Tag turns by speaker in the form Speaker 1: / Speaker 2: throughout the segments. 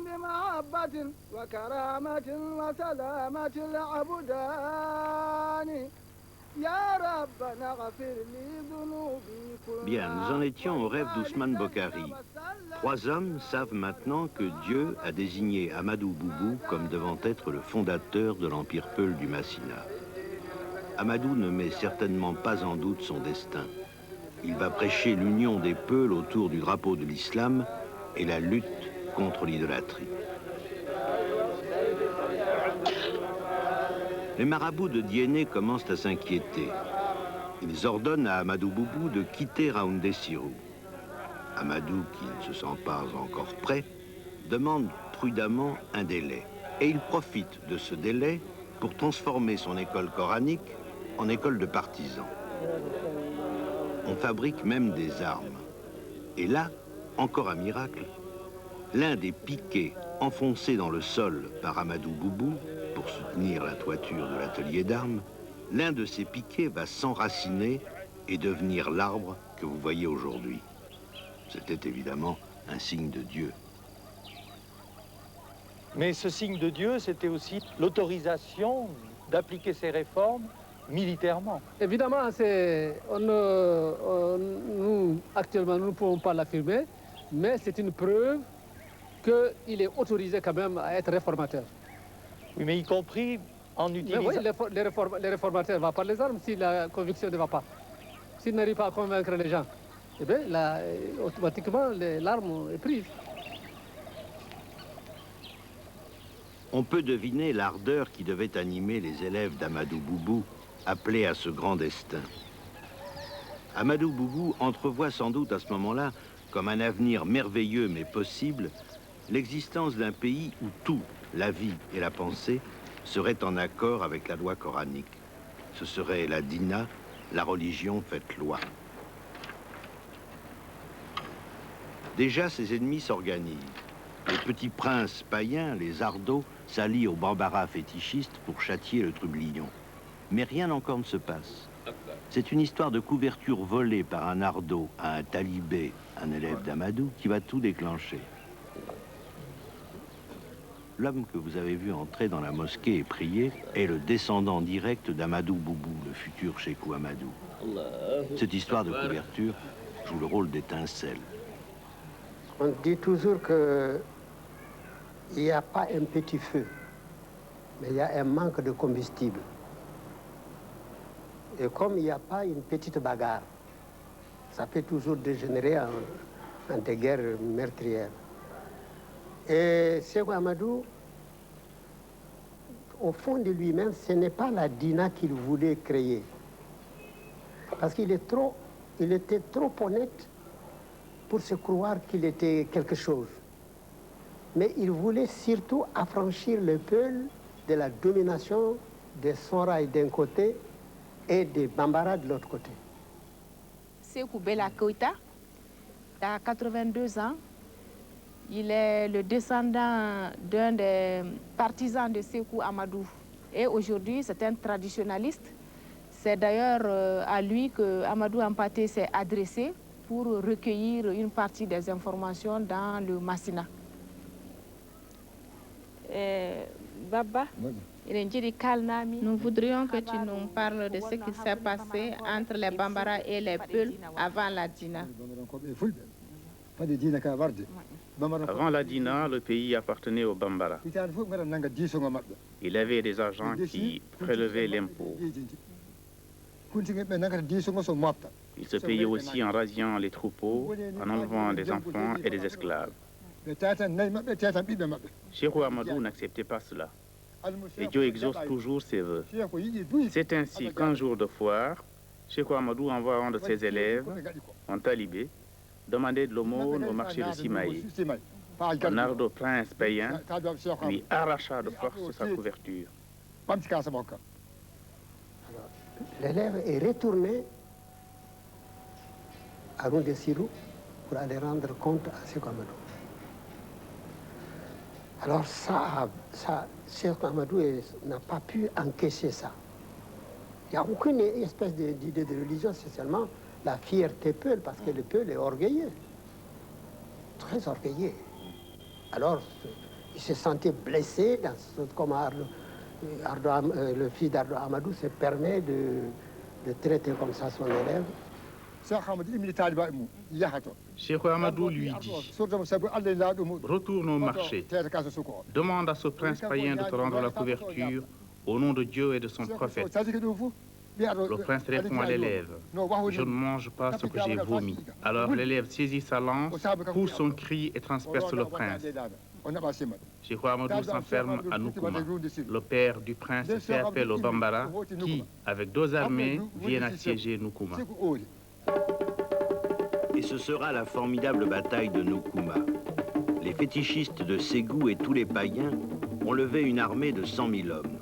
Speaker 1: بمحبة وكرامة وسلامة العبدان يا ربنا اغفر لي ذنوبي.
Speaker 2: Bien, nous en étions au rêve d'Ousmane Bokhari. 3 hommes savent maintenant que Dieu a désigné Ahmadou Boubou comme devant être le fondateur de l'empire Peul du Massina. Ahmadou ne met certainement pas en doute son destin. Il va prêcher l'union des Peuls autour du drapeau de l'islam et la lutte contre l'idolâtrie. Les marabouts de Diéné commencent à s'inquiéter. Ils ordonnent à Ahmadou Boubou de quitter Raoundé Sirou. Ahmadou, qui ne se sent pas encore prêt, demande prudemment un délai. Et il profite de ce délai pour transformer son école coranique en école de partisans. On fabrique même des armes. Et là, encore un miracle, l'un des piquets enfoncés dans le sol par Ahmadou Boubou pour soutenir la toiture de l'atelier d'armes, l'un de ces piquets va s'enraciner et devenir l'arbre que vous voyez aujourd'hui. C'était évidemment un signe de Dieu.
Speaker 3: Mais ce signe de Dieu, c'était aussi l'autorisation d'appliquer ces réformes militairement.
Speaker 4: Évidemment, nous, actuellement, nous ne pouvons pas l'affirmer, mais c'est une preuve qu'il est autorisé quand même à être réformateur.
Speaker 3: Oui, mais y compris en utilisant...
Speaker 4: Mais oui, les réformateurs vont par les armes si la conviction ne va pas. S'ils n'arrivent pas à convaincre les gens, eh bien, là, automatiquement, l'arme est prise.
Speaker 2: On peut deviner l'ardeur qui devait animer les élèves d'Ahmadou Boubou, appelés à ce grand destin. Ahmadou Boubou entrevoit sans doute à ce moment-là, comme un avenir merveilleux mais possible, l'existence d'un pays où tout, la vie et la pensée, seraient en accord avec la loi coranique. Ce serait la dina, la religion faite loi. Déjà, ses ennemis s'organisent. Les petits princes païens, les ardos, s'allient aux bambaras fétichistes pour châtier le trublion. Mais rien encore ne se passe. C'est une histoire de couverture volée par un ardo à un talibé, un élève d'Ahmadou, qui va tout déclencher. L'homme que vous avez vu entrer dans la mosquée et prier est le descendant direct d'Ahmadou Boubou, le futur Cheikh Ahmadou. Cette histoire de couverture joue le rôle d'étincelle.
Speaker 5: On dit toujours qu'il n'y a pas un petit feu, mais il y a un manque de combustible. Et comme il n'y a pas une petite bagarre, ça peut toujours dégénérer en des guerres meurtrières. Et Cheikh Ahmadou, au fond de lui-même, ce n'est pas la dina qu'il voulait créer. Parce qu'il était trop honnête pour se croire qu'il était quelque chose. Mais il voulait surtout affranchir le peuple de la domination des Sonrai d'un côté et des Bambara de l'autre côté.
Speaker 6: Sékou Bella Keïta a 82 ans. Il est le descendant d'un des partisans de Sékou Ahmadou. Et aujourd'hui, c'est un traditionnaliste. C'est d'ailleurs à lui que Ahmadou Hampâté s'est adressé pour recueillir une partie des informations dans le Massina. Baba, nous voudrions que tu nous parles de ce qui s'est passé entre les Bambara et les Peuls avant la Dina.
Speaker 7: Avant la Dina, le pays appartenait aux Bambara. Il avait des agents qui prélevaient l'impôt. Il se payait aussi en rasiant les troupeaux, en enlevant des enfants et des esclaves. Cheikh Ahmadou n'acceptait pas cela. Et Dieu exauce toujours ses vœux. C'est ainsi qu'un jour de foire, Cheikh Ahmadou envoie un de ses élèves, un talibé, demander de l'aumône au marché de Simaï. Un ardo prince païen lui arracha de force sa couverture.
Speaker 5: L'élève est retourné à Raoundé Sirou pour aller rendre compte à Cheikh Ahmadou. Alors Cheikh Ahmadou n'a pas pu encaisser ça. Il n'y a aucune espèce d'idée de religion, c'est seulement la fierté Peul, parce que le Peul est orgueilleux, très orgueilleux. Alors, il se sentait blessé, comme le fils d'Ardo Amadou se permet de traiter comme ça son élève.
Speaker 7: Cheikh Amadou lui dit, retourne au marché, demande à ce prince païen de te rendre la couverture au nom de Dieu et de son prophète. Le prince répond à l'élève, je ne mange pas ce que j'ai vomi. Alors l'élève saisit sa lance, pousse son cri et transperce le prince. Cheikh Amadou s'enferme à Noukouma. Le père du prince fait appel aux Bambara qui, avec 2 armées, viennent assiéger Noukouma.
Speaker 2: Et ce sera la formidable bataille de Noukouma. Les fétichistes de Ségou et tous les païens ont levé une armée de 100 000 hommes.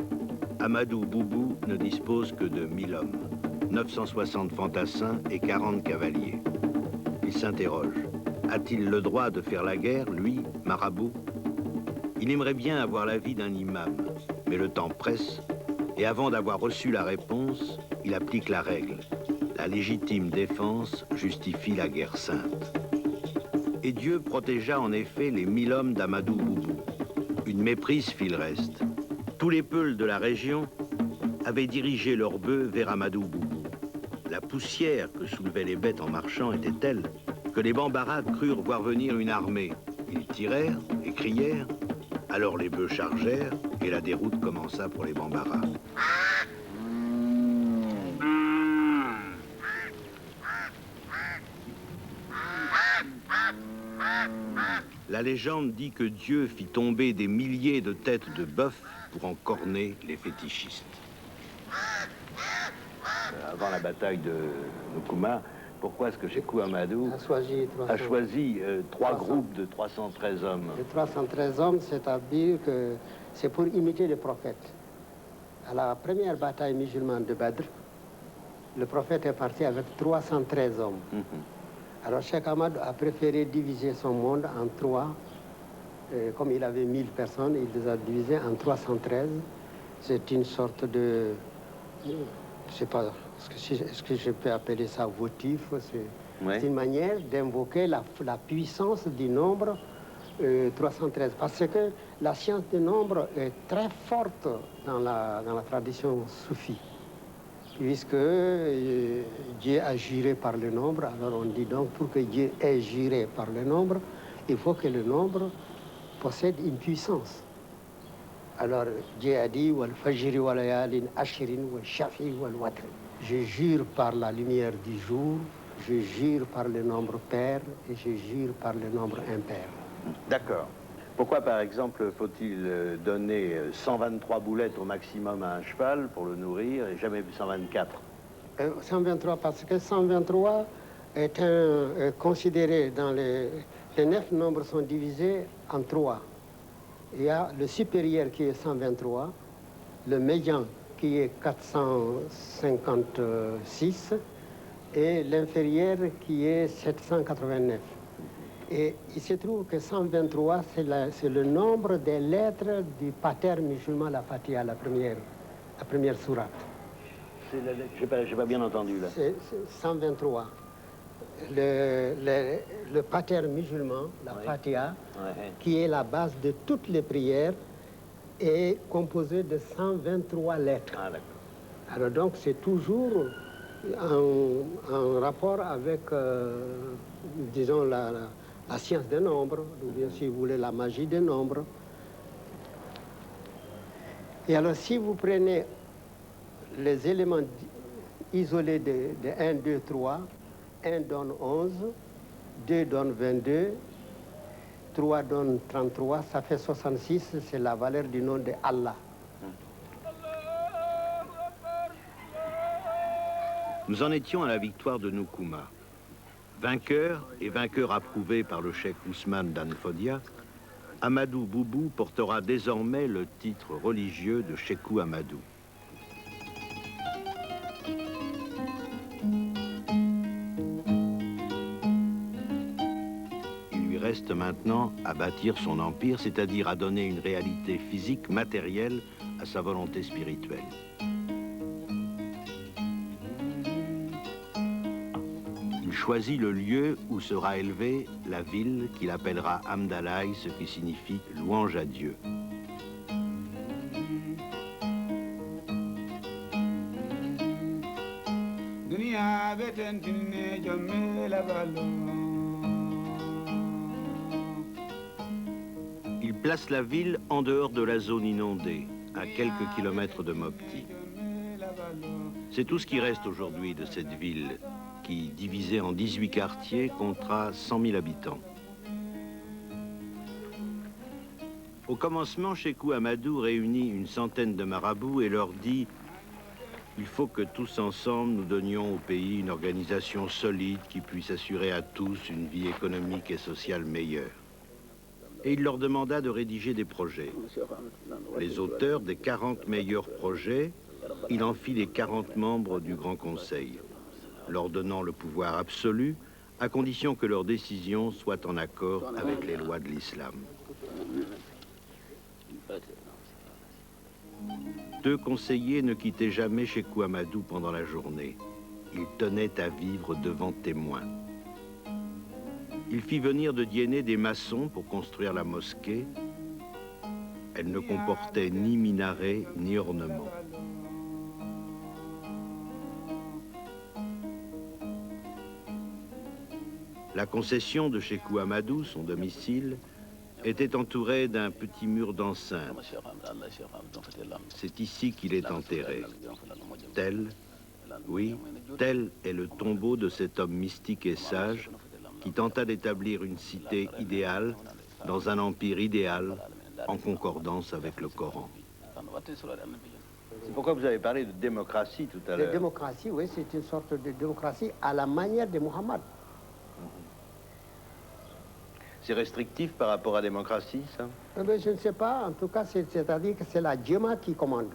Speaker 2: Amadou Boubou ne dispose que de 1000 hommes, 960 fantassins et 40 cavaliers. Il s'interroge. A-t-il le droit de faire la guerre, lui, marabout? Il aimerait bien avoir l'avis d'un imam, mais le temps presse, et avant d'avoir reçu la réponse, il applique la règle. La légitime défense justifie la guerre sainte. Et Dieu protégea en effet les 1000 hommes d'Amadou Boubou. Une méprise fit le reste. Tous les peuls de la région avaient dirigé leurs bœufs vers Amadou Boubou. La poussière que soulevaient les bêtes en marchant était telle que les Bambara crurent voir venir une armée. Ils tirèrent et crièrent. Alors les bœufs chargèrent et la déroute commença pour les Bambara. La légende dit que Dieu fit tomber des milliers de têtes de bœuf pour en corner les fétichistes. Avant la bataille de Noukouma, pourquoi est-ce que Cheikh Amadou a choisi 3 groupes de 313 hommes?
Speaker 5: Les 313 hommes, c'est-à-dire que c'est pour imiter le prophète. À la première bataille musulmane de Badr, le prophète est parti avec 313 hommes. Alors Cheikh Amadou a préféré diviser son monde en 3. Comme il avait 1000 personnes, il les a divisés en 313. C'est une sorte de... Je ne sais pas, est-ce que je peux appeler ça votif? C'est une manière d'invoquer la puissance du nombre 313. Parce que la science du nombre est très forte dans la tradition soufie. Puisque Dieu a juré par le nombre, alors on dit donc pour que Dieu ait juré par le nombre, il faut que le nombre possède une puissance. Alors Dieu a dit je jure par la lumière du jour, je jure par le nombre pair et je jure par le nombre impair.
Speaker 2: D'accord. Pourquoi, par exemple, faut-il donner 123 boulettes au maximum à un cheval pour le nourrir et jamais 124?
Speaker 5: 123, parce que 123 est considéré dans les 9 nombres sont divisés en 3. Il y a le supérieur qui est 123, le médian qui est 456 et l'inférieur qui est 789. Et il se trouve que 123, c'est le nombre des lettres du pater musulman, la Fatiha, la première sourate.
Speaker 2: Je n'ai pas bien entendu là.
Speaker 5: C'est 123. Le pater musulman, la Fatiha, qui est la base de toutes les prières, est composé de 123 lettres.
Speaker 2: Ah, d'accord.
Speaker 5: Alors donc c'est toujours en rapport avec, disons, la science des nombres, ou bien si vous voulez la magie des nombres. Et alors si vous prenez les éléments isolés de 1, 2, 3, 1 donne 11, 2 donne 22, 3 donne 33, ça fait 66, c'est la valeur du nom de Allah.
Speaker 2: Nous en étions à la victoire de Noukouma. Vainqueur et vainqueur approuvé par le cheikh Ousmane d'Anfodia, Amadou Boubou portera désormais le titre religieux de Cheikh Amadou. Il lui reste maintenant à bâtir son empire, c'est-à-dire à donner une réalité physique, matérielle à sa volonté spirituelle. Il choisit le lieu où sera élevée la ville qu'il appellera Hamdallah, ce qui signifie louange à Dieu. Il place la ville en dehors de la zone inondée, à quelques kilomètres de Mopti. C'est tout ce qui reste aujourd'hui de cette ville qui, divisée en 18 quartiers, comptera 100 000 habitants. Au commencement, Sékou Amadou réunit une centaine de marabouts et leur dit « Il faut que tous ensemble nous donnions au pays une organisation solide qui puisse assurer à tous une vie économique et sociale meilleure. » Et il leur demanda de rédiger des projets. Les auteurs des 40 meilleurs projets, il en fit les 40 membres du Grand Conseil, leur donnant le pouvoir absolu, à condition que leurs décisions soient en accord avec les lois de l'islam. 2 conseillers ne quittaient jamais Sékou Amadou pendant la journée. Ils tenaient à vivre devant témoins. Il fit venir de Dienné des maçons pour construire la mosquée. Elle ne comportait ni minaret ni ornement. La concession de Sékou Amadou, son domicile, était entourée d'un petit mur d'enceinte. C'est ici qu'il est enterré. Tel, oui, tel est le tombeau de cet homme mystique et sage qui tenta d'établir une cité idéale dans un empire idéal en concordance avec le Coran. C'est pourquoi vous avez parlé de démocratie tout à l'heure.
Speaker 5: La démocratie, oui, c'est une sorte de démocratie à la manière de Mohammed.
Speaker 2: C'est restrictif par rapport à la démocratie, ça?
Speaker 5: Je ne sais pas. En tout cas, c'est-à-dire que c'est la Djema qui commande.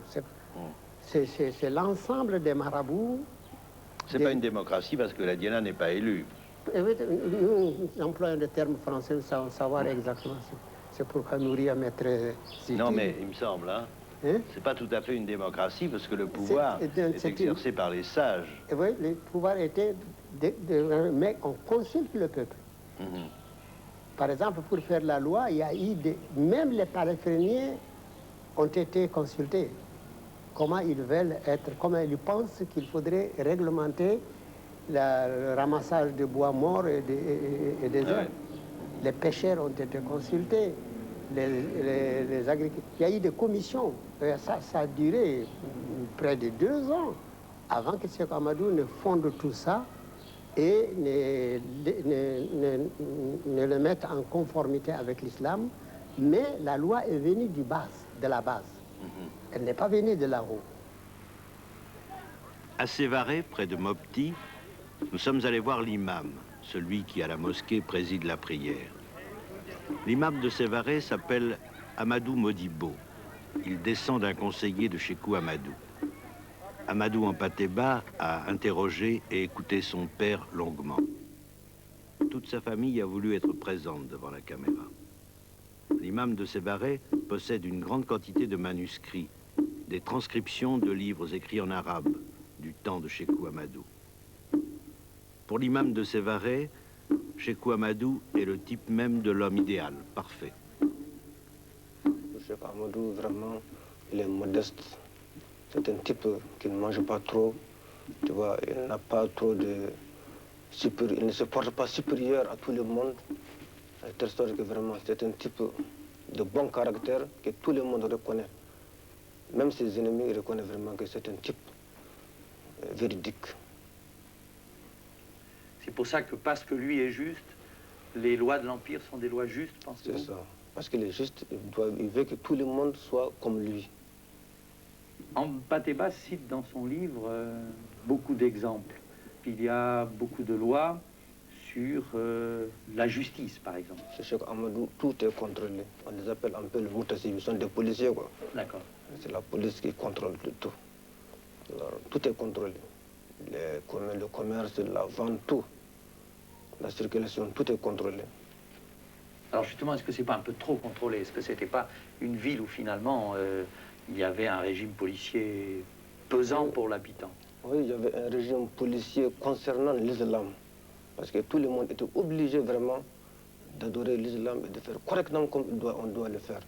Speaker 5: C'est l'ensemble des marabouts.
Speaker 2: C'est pas une démocratie parce que la Diana n'est pas élue.
Speaker 5: Nous employons le terme français sans savoir exactement. C'est pourquoi nourrir maître.
Speaker 2: Non, mais il me semble, hein? C'est pas tout à fait une démocratie parce que le pouvoir est exercé par les sages.
Speaker 5: Oui, le pouvoir était... mais on consulte le peuple. Par exemple, pour faire la loi, il y a eu même les palefréniers ont été consultés. Comment ils veulent être, comment ils pensent qu'il faudrait réglementer le ramassage de bois morts et des arbres. Les pêcheurs ont été consultés, les agriculteurs. Il y a eu des commissions. Ça a duré près de 2 ans avant que Sékou Amadou ne fonde tout ça et ne le mette en conformité avec l'islam. Mais la loi est venue de la base. Elle n'est pas venue de là-haut.
Speaker 2: À Sévaré, près de Mopti, nous sommes allés voir l'imam, celui qui à la mosquée préside la prière. L'imam de Sévaré s'appelle Amadou Modibo. Il descend d'un conseiller de Sékou Amadou. Amadou Hampâté-Bâ a interrogé et écouté son père longuement. Toute sa famille a voulu être présente devant la caméra. L'imam de Sévaré possède une grande quantité de manuscrits, des transcriptions de livres écrits en arabe du temps de Sékou Amadou. Pour l'imam de Sévaré, Sékou Amadou est le type même de l'homme idéal, parfait.
Speaker 8: Sékou Amadou, vraiment, il est modeste. C'est un type qui ne mange pas trop, tu vois, il n'a pas trop de... Il ne se porte pas supérieur à tout le monde. De telle sorte que vraiment, c'est un type de bon caractère que tout le monde reconnaît. Même ses ennemis reconnaissent vraiment que c'est un type véridique.
Speaker 3: C'est pour ça que, parce que lui est juste, les lois de l'Empire sont des lois justes, pensez-vous?
Speaker 8: C'est ça. Parce qu'il est juste, il veut que tout le monde soit comme lui.
Speaker 3: Hampâté-Bâ cite dans son livre beaucoup d'exemples. Il y a beaucoup de lois sur la justice, par exemple.
Speaker 8: Chez Sékou Amadou, tout est contrôlé. On les appelle un peu le Moutassib, ils sont des policiers, quoi.
Speaker 3: D'accord.
Speaker 8: C'est la police qui contrôle tout. Alors, tout est contrôlé. Le commerce, la vente, tout. La circulation, tout est contrôlé.
Speaker 3: Alors justement, est-ce que c'est pas un peu trop contrôlé? Est-ce que c'était pas une ville où finalement il y avait un régime policier pesant pour l'habitant?
Speaker 8: Oui, il y avait un régime policier concernant l'islam. Parce que tout le monde était obligé vraiment d'adorer l'islam et de faire correctement comme on doit le faire.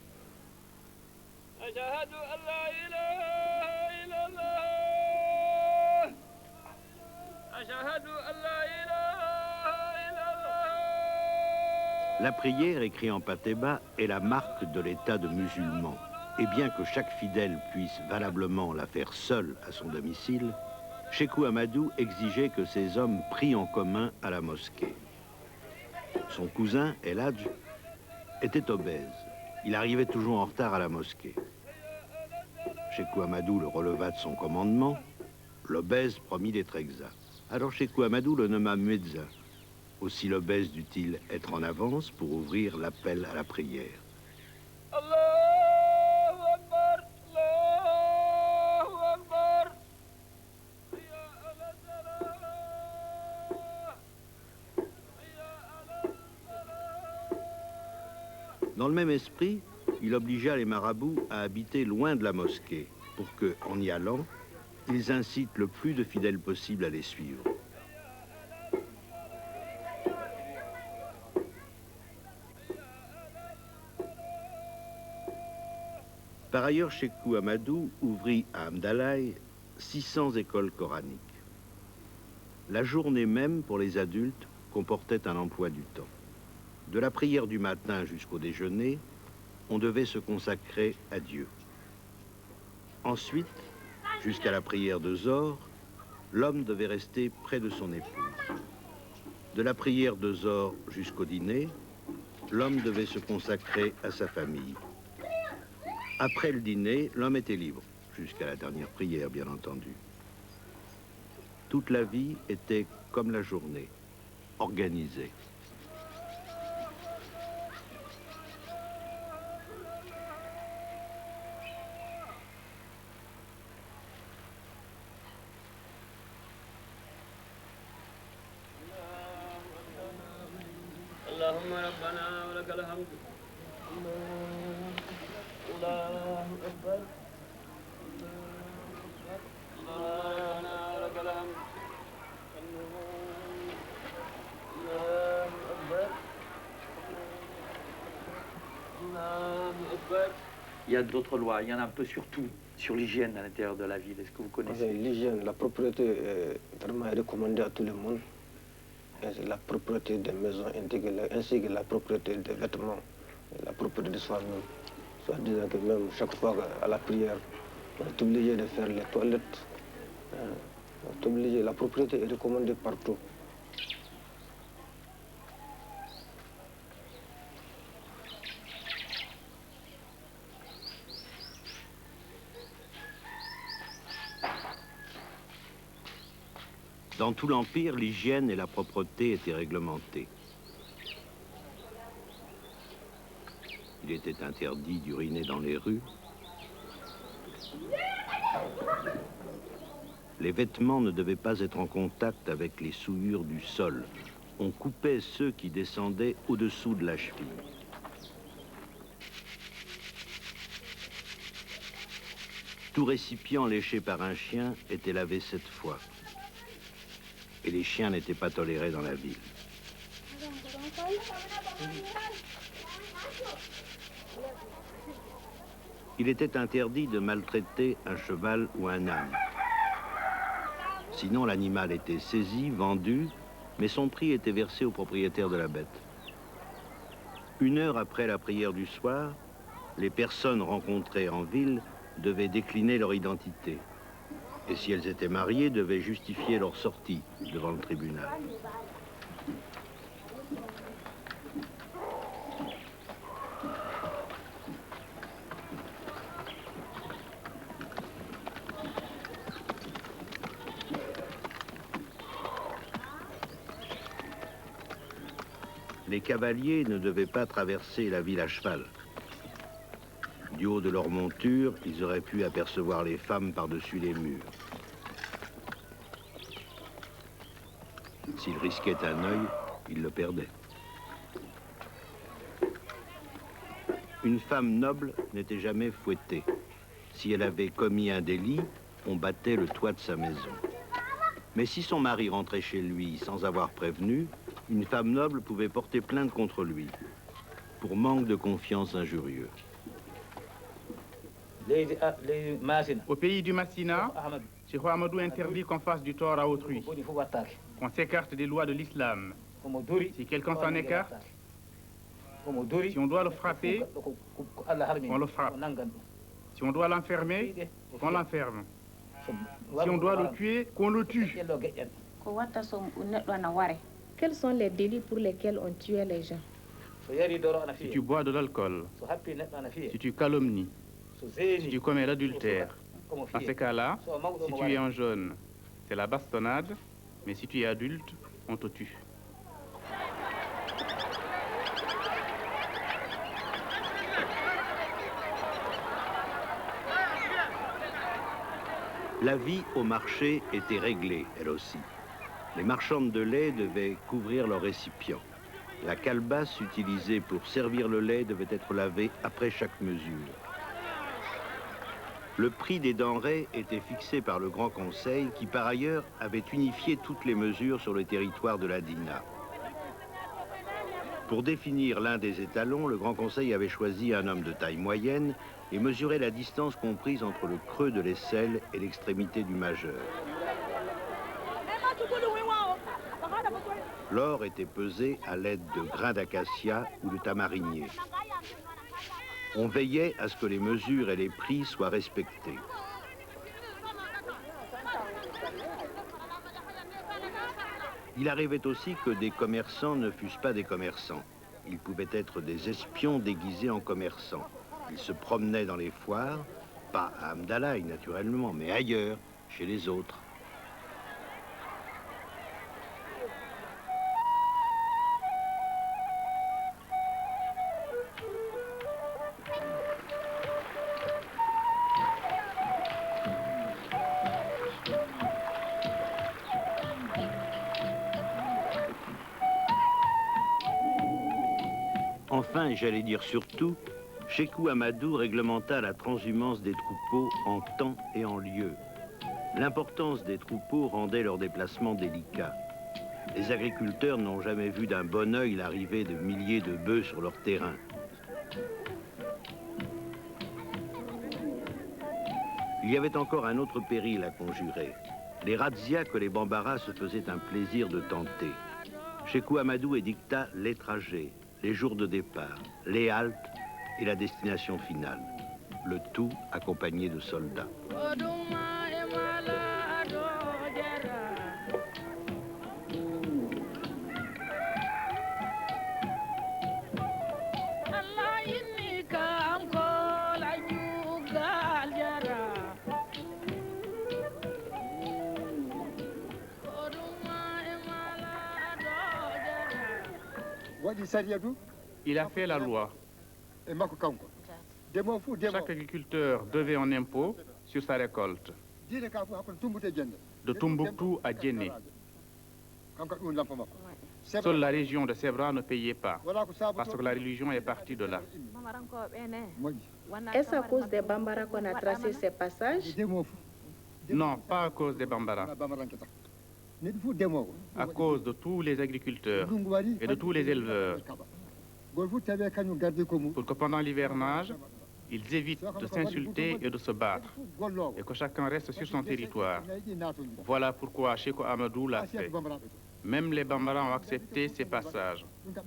Speaker 2: La prière, écrite en patéba, est la marque de l'état de musulman. Et bien que chaque fidèle puisse valablement la faire seul à son domicile, Sékou Amadou exigeait que ces hommes prient en commun à la mosquée. Son cousin, El Hadj, était obèse. Il arrivait toujours en retard à la mosquée. Sékou Amadou le releva de son commandement. L'obèse promit d'être exact. Alors Sékou Amadou le nomma muezzin. Aussi l'obèse dut-il être en avance pour ouvrir l'appel à la prière. Dans le même esprit, il obligea les marabouts à habiter loin de la mosquée pour que, en y allant, ils incitent le plus de fidèles possible à les suivre. Par ailleurs, Sékou Amadou ouvrit à Hamdalaye 600 écoles coraniques. La journée même, pour les adultes, comportait un emploi du temps. De la prière du matin jusqu'au déjeuner, on devait se consacrer à Dieu. Ensuite, jusqu'à la prière de Zohr, l'homme devait rester près de son épouse. De la prière de Zohr jusqu'au dîner, l'homme devait se consacrer à sa famille. Après le dîner, l'homme était libre, jusqu'à la dernière prière, bien entendu. Toute la vie était comme la journée, organisée.
Speaker 3: Il y a d'autres lois, il y en a un peu sur tout, sur l'hygiène à l'intérieur de la ville. Est-ce que vous connaissez?
Speaker 8: L'hygiène, la propreté est vraiment recommandée à tout le monde. La propreté des maisons ainsi que la propreté des vêtements, la propreté de soi-même. Soit disant que même chaque fois à la prière, on est obligé de faire les toilettes. On est obligé, la propreté est recommandée partout.
Speaker 2: Dans tout l'Empire, l'hygiène et la propreté étaient réglementées. Il était interdit d'uriner dans les rues. Les vêtements ne devaient pas être en contact avec les souillures du sol. On coupait ceux qui descendaient au-dessous de la cheville. Tout récipient léché par un chien était lavé 7 fois. Et les chiens n'étaient pas tolérés dans la ville. Il était interdit de maltraiter un cheval ou un âne. Sinon, l'animal était saisi, vendu, mais son prix était versé au propriétaire de la bête. 1 heure après la prière du soir, les personnes rencontrées en ville devaient décliner leur identité. Et si elles étaient mariées, devaient justifier leur sortie devant le tribunal. Les cavaliers ne devaient pas traverser la ville à cheval. Du haut de leur monture, ils auraient pu apercevoir les femmes par-dessus les murs. S'ils risquaient un œil, ils le perdaient. Une femme noble n'était jamais fouettée. Si elle avait commis un délit, on battait le toit de sa maison. Mais si son mari rentrait chez lui sans avoir prévenu, une femme noble pouvait porter plainte contre lui pour manque de confiance injurieux.
Speaker 7: Au pays du Massina, Cheikh Amadou interdit qu'on fasse du tort à autrui, qu'on s'écarte des lois de l'islam. Si quelqu'un s'en écarte, si on doit le frapper, on le frappe. Si on doit l'enfermer, qu'on l'enferme. Si on doit le tuer, qu'on le tue.
Speaker 6: Quels sont les délits pour lesquels on tuait les gens?
Speaker 7: Si tu bois de l'alcool, si tu calomnies, si tu commets l'adultère, dans ces cas-là, si tu es un jeune, c'est la bastonnade, mais si tu es adulte, on te tue.
Speaker 2: La vie au marché était réglée, elle aussi. Les marchandes de lait devaient couvrir leurs récipients. La calebasse utilisée pour servir le lait devait être lavée après chaque mesure. Le prix des denrées était fixé par le Grand Conseil qui, par ailleurs, avait unifié toutes les mesures sur le territoire de la Dina. Pour définir l'un des étalons, le Grand Conseil avait choisi un homme de taille moyenne et mesurait la distance comprise entre le creux de l'aisselle et l'extrémité du majeur. L'or était pesé à l'aide de grains d'acacia ou de tamarinier. On veillait à ce que les mesures et les prix soient respectés. Il arrivait aussi que des commerçants ne fussent pas des commerçants. Ils pouvaient être des espions déguisés en commerçants. Ils se promenaient dans les foires, pas à Amdalaï naturellement, mais ailleurs, chez les autres. Enfin, et j'allais dire surtout, Sékou Amadou réglementa la transhumance des troupeaux en temps et en lieu. L'importance des troupeaux rendait leur déplacement délicat. Les agriculteurs n'ont jamais vu d'un bon œil l'arrivée de milliers de bœufs sur leur terrain. Il y avait encore un autre péril à conjurer. Les razzias que les Bambaras se faisaient un plaisir de tenter. Sékou Amadou édicta les trajets, les jours de départ, les haltes et la destination finale. Le tout accompagné de soldats.
Speaker 7: Il a fait la loi. Chaque agriculteur devait un impôt sur sa récolte. De Tombouctou à Djenné. Seule la région de Sebra ne payait pas, parce que la religion est partie de là.
Speaker 6: Est-ce à cause des Bambara qu'on a tracé ces passages?
Speaker 7: Non, pas à cause des Bambara. À cause de tous les agriculteurs et de tous les éleveurs. Pour que pendant l'hivernage, ils évitent de s'insulter et de se battre, et que chacun reste sur son territoire. Voilà pourquoi Sékou Amadou l'a fait. Même les Bambara ont accepté ces passages,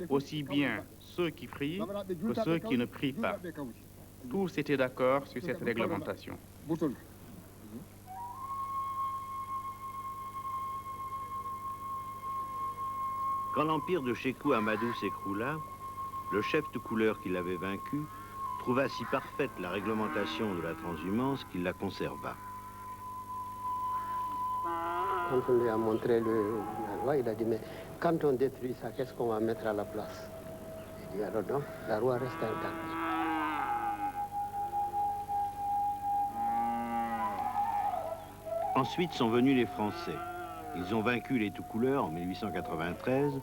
Speaker 7: aussi bien ceux qui prient que ceux qui ne prient pas. Tous étaient d'accord sur cette réglementation.
Speaker 2: Quand l'empire de Sékou Amadou s'écroula, le chef de couleur qui l'avait vaincu trouva si parfaite la réglementation de la transhumance qu'il la conserva.
Speaker 5: Quand on lui a montré la loi, il a dit, mais quand on détruit ça, qu'est-ce qu'on va mettre à la place? Il dit, alors non, la loi reste intacte.
Speaker 2: Ensuite sont venus les Français. Ils ont vaincu les tout-couleurs en 1893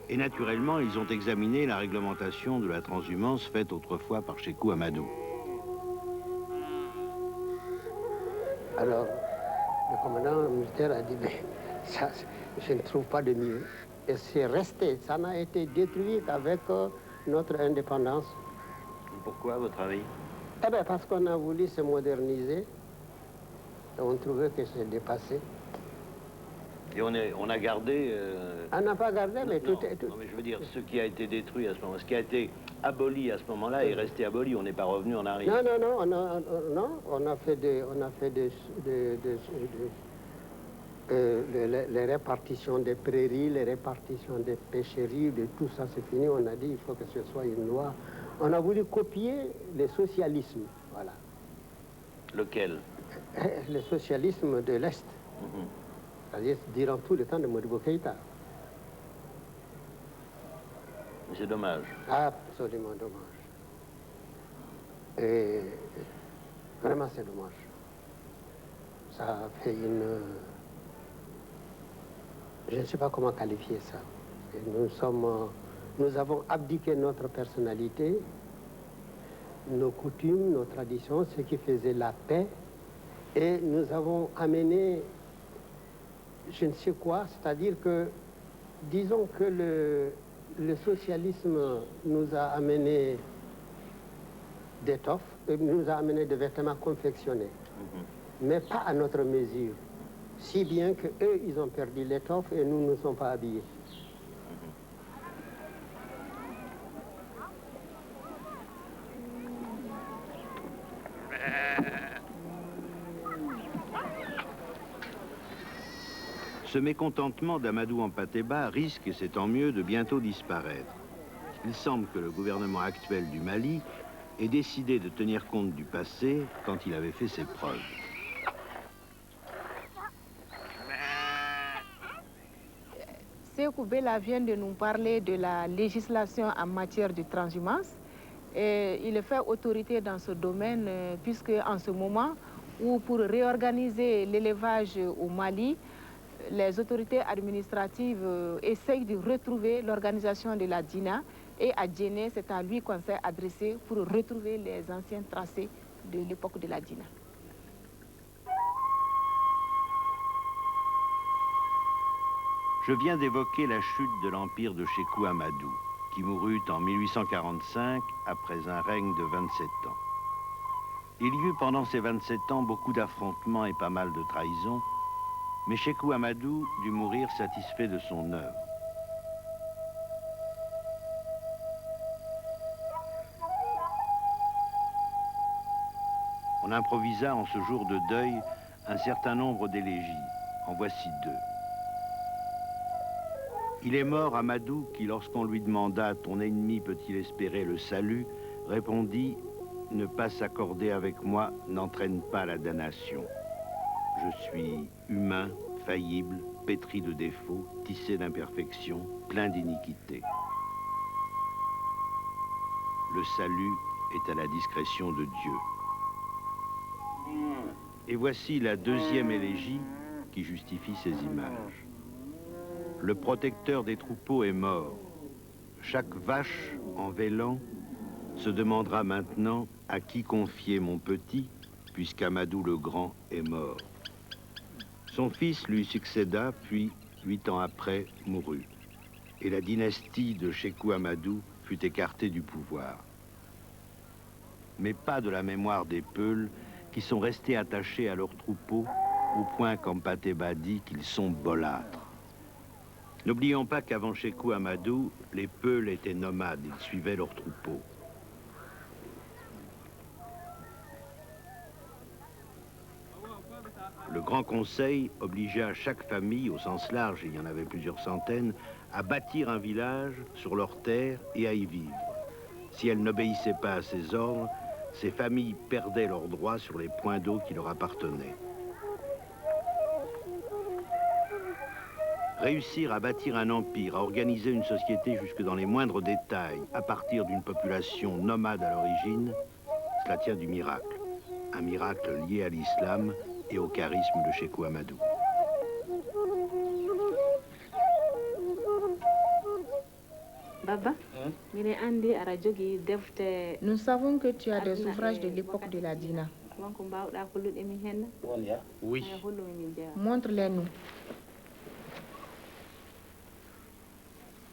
Speaker 2: et naturellement, ils ont examiné la réglementation de la transhumance faite autrefois par Sékou Amadou.
Speaker 5: Alors, le commandant militaire a dit, mais ça, je ne trouve pas de mieux. Et c'est resté, ça n'a été détruit qu'avec notre indépendance.
Speaker 2: Pourquoi, à votre avis?
Speaker 5: Eh bien, parce qu'on a voulu se moderniser. Et on trouvait que c'est dépassé.
Speaker 2: Et on a gardé...
Speaker 5: On n'a pas gardé, mais tout est...
Speaker 2: Non, mais je veux dire, ce qui a été détruit à ce moment, ce qui a été aboli à ce moment-là est resté aboli, on n'est pas revenu en arrière.
Speaker 5: Non, on a fait les répartitions des prairies, les répartitions des pêcheries, de tout ça c'est fini. On a dit il faut que ce soit une loi. On a voulu copier le socialisme, voilà.
Speaker 2: Lequel?
Speaker 5: Le socialisme de l'Est. C'est-à-dire durant tout le temps de Modibo Keïta.
Speaker 2: C'est dommage.
Speaker 5: Absolument dommage. Et vraiment c'est dommage. Ça a fait une... Je ne sais pas comment qualifier ça. Et nous avons abdiqué notre personnalité, nos coutumes, nos traditions, ce qui faisait la paix, et nous avons amené je ne sais quoi, c'est-à-dire que, disons que le socialisme nous a amené d'étoffes, nous a amené de vêtements confectionnés, mais pas à notre mesure. Si bien qu'eux, ils ont perdu l'étoffe et nous ne sommes pas habillés.
Speaker 2: Ce mécontentement d'Amadou Hampâté-Bâ risque, et c'est tant mieux, de bientôt disparaître. Il semble que le gouvernement actuel du Mali ait décidé de tenir compte du passé quand il avait fait ses preuves.
Speaker 6: Sékou Bella vient de nous parler de la législation en matière de transhumance. Et il est fait autorité dans ce domaine puisque en ce moment où pour réorganiser l'élevage au Mali, les autorités administratives essayent de retrouver l'organisation de la DINA et à Djenné, c'est à lui qu'on s'est adressé pour retrouver les anciens tracés de l'époque de la DINA.
Speaker 2: Je viens d'évoquer la chute de l'empire de Sékou Amadou, qui mourut en 1845 après un règne de 27 ans. Il y eut pendant ces 27 ans beaucoup d'affrontements et pas mal de trahisons, mais Sékou Amadou dut mourir satisfait de son œuvre. On improvisa en ce jour de deuil un certain nombre d'élégies. En voici deux. Il est mort Amadou qui, lorsqu'on lui demanda « Ton ennemi peut-il espérer le salut ?», répondit « Ne pas s'accorder avec moi n'entraîne pas la damnation. Je suis humain, faillible, pétri de défauts, tissé d'imperfections, plein d'iniquités. Le salut est à la discrétion de Dieu. » Et voici la deuxième élégie qui justifie ces images. Le protecteur des troupeaux est mort. Chaque vache, en vélant, se demandera maintenant à qui confier mon petit, puisqu'Amadou le Grand est mort. Son fils lui succéda, puis, 8 ans après, mourut. Et la dynastie de Sékou Amadou fut écartée du pouvoir. Mais pas de la mémoire des Peuls qui sont restés attachés à leurs troupeaux, au point qu'Hampâté-Bâ dit qu'ils sont bolâtres. N'oublions pas qu'avant Sékou Amadou, les Peuls étaient nomades, ils suivaient leurs troupeaux. Le Grand Conseil obligea chaque famille, au sens large, il y en avait plusieurs centaines, à bâtir un village sur leurs terres et à y vivre. Si elles n'obéissaient pas à ces ordres, ces familles perdaient leurs droits sur les points d'eau qui leur appartenaient. Réussir à bâtir un empire, à organiser une société jusque dans les moindres détails, à partir d'une population nomade à l'origine, cela tient du miracle. Un miracle lié à l'islam et au charisme de Sékou Amadou.
Speaker 6: Baba, nous savons que tu as des ouvrages de l'époque de la Dina.
Speaker 7: Oui.
Speaker 6: Montre-les-nous.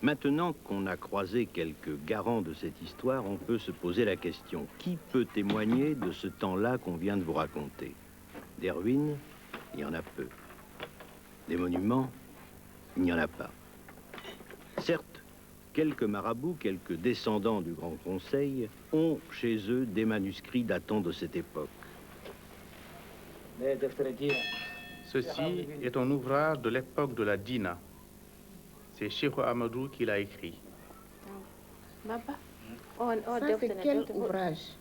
Speaker 2: Maintenant qu'on a croisé quelques garants de cette histoire, on peut se poser la question, qui peut témoigner de ce temps-là qu'on vient de vous raconter? Des ruines, il y en a peu. Des monuments, il n'y en a pas. Certes, quelques marabouts, quelques descendants du Grand Conseil ont chez eux des manuscrits datant de cette époque.
Speaker 7: Ceci est un ouvrage de l'époque de la Dina. C'est Cheikh Amadou qui l'a écrit.
Speaker 6: Ça,
Speaker 9: c'est quel ouvrage?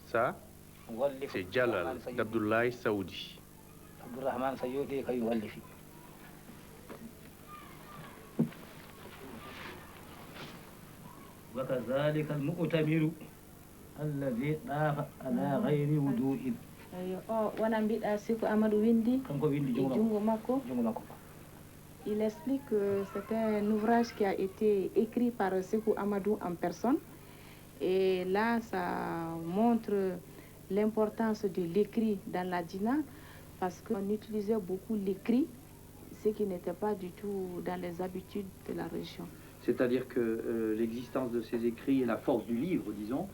Speaker 7: Ça, c'est Jalal d'Abdoulaye Saoudi.
Speaker 10: وكذلك المؤتمر الذي طاف على غير وضوء.
Speaker 6: Il explique que c'est un ouvrage qui a été écrit par Sékou Amadou en personne. Et là, ça montre l'importance de l'écrit dans la Dina, parce qu'on utilisait beaucoup l'écrit, ce qui n'était pas du tout dans les habitudes de la région.
Speaker 3: C'est-à-dire que l'existence de ces écrits et la force du livre, disons,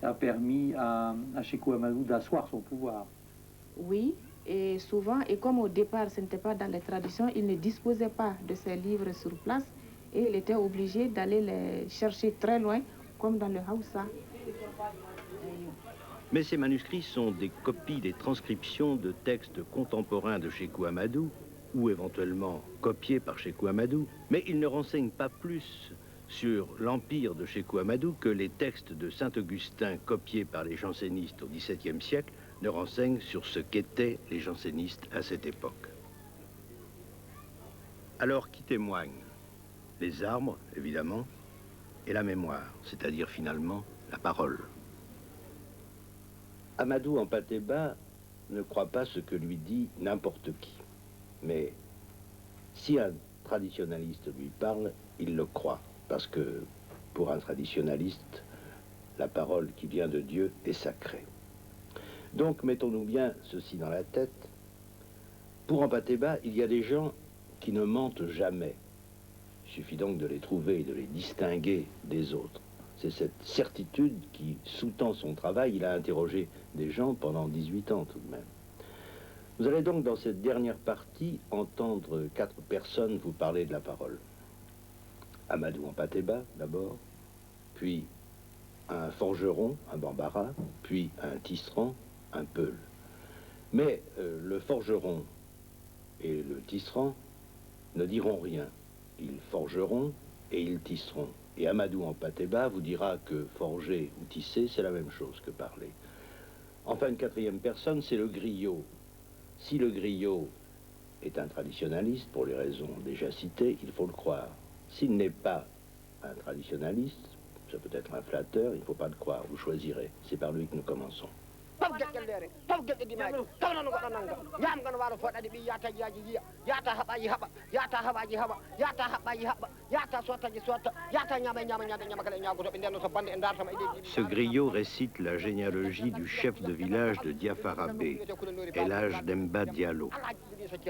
Speaker 3: a permis à Sékou Amadou d'asseoir son pouvoir.
Speaker 6: Oui, et souvent, et comme au départ ce n'était pas dans les traditions, il ne disposait pas de ces livres sur place et il était obligé d'aller les chercher très loin, comme dans le Haoussa.
Speaker 2: Mais ces manuscrits sont des copies, des transcriptions de textes contemporains de Sékou Amadou, ou éventuellement copiés par Sékou Amadou, mais ils ne renseignent pas plus sur l'empire de Sékou Amadou que les textes de Saint-Augustin copiés par les jansénistes au XVIIe siècle ne renseignent sur ce qu'étaient les jansénistes à cette époque. Alors, qui témoigne? Les arbres, évidemment, et la mémoire, c'est-à-dire finalement la parole. Amadou en Patéba ne croit pas ce que lui dit n'importe qui. Mais si un traditionnaliste lui parle, il le croit. Parce que pour un traditionnaliste, la parole qui vient de Dieu est sacrée. Donc mettons-nous bien ceci dans la tête. Pour en Patéba, il y a des gens qui ne mentent jamais. Il suffit donc de les trouver et de les distinguer des autres. C'est cette certitude qui sous-tend son travail. Il a interrogé des gens pendant 18 ans tout de même. Vous allez donc dans cette dernière partie entendre 4 personnes vous parler de la parole. Amadou en Patéba d'abord, puis un forgeron, un bambara, puis un tisserand, un peul. Mais le forgeron et le tisserand ne diront rien. Ils forgeront et ils tisseront. Et Amadou en Patéba vous dira que forger ou tisser, c'est la même chose que parler. Enfin, une 4e personne, c'est le griot. Si le griot est un traditionnaliste, pour les raisons déjà citées, il faut le croire. S'il n'est pas un traditionnaliste, ça peut être un flatteur, il ne faut pas le croire, vous choisirez. C'est par lui que nous commençons. Ce griot récite la généalogie du chef de village de Diafarabé, El Hadj Demba Diallo. Il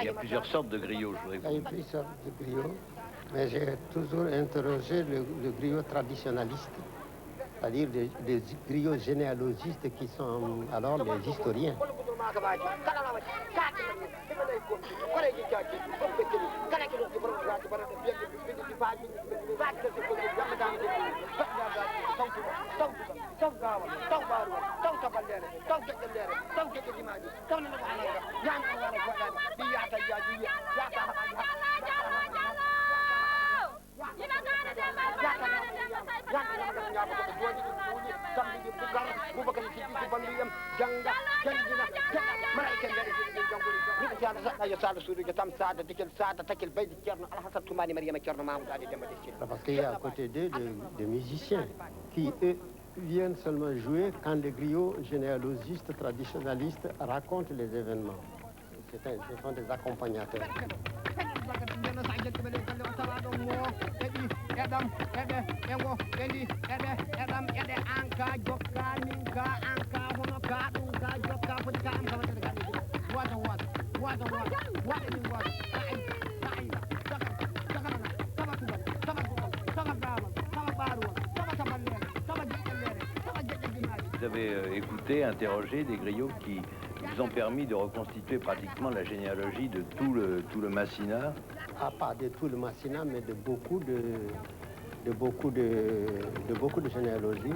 Speaker 2: y a plusieurs sortes de griots, je voudrais vous dire.
Speaker 5: Il y a plusieurs sortes de griots, mais j'ai toujours interrogé le griot traditionnaliste, c'est-à-dire des griots généalogistes qui sont alors les historiens. Parce qu'il y a à côté d'eux des musiciens qui, eux, viennent seulement jouer quand les griots généalogistes, traditionnalistes racontent les événements. Ce sont des accompagnateurs.
Speaker 11: Vous avez écouté, interrogé des griots qui vous ont permis de reconstituer pratiquement la généalogie de tout le Massina.
Speaker 5: Ah, pas de tout le Massina, mais de beaucoup de généalogies.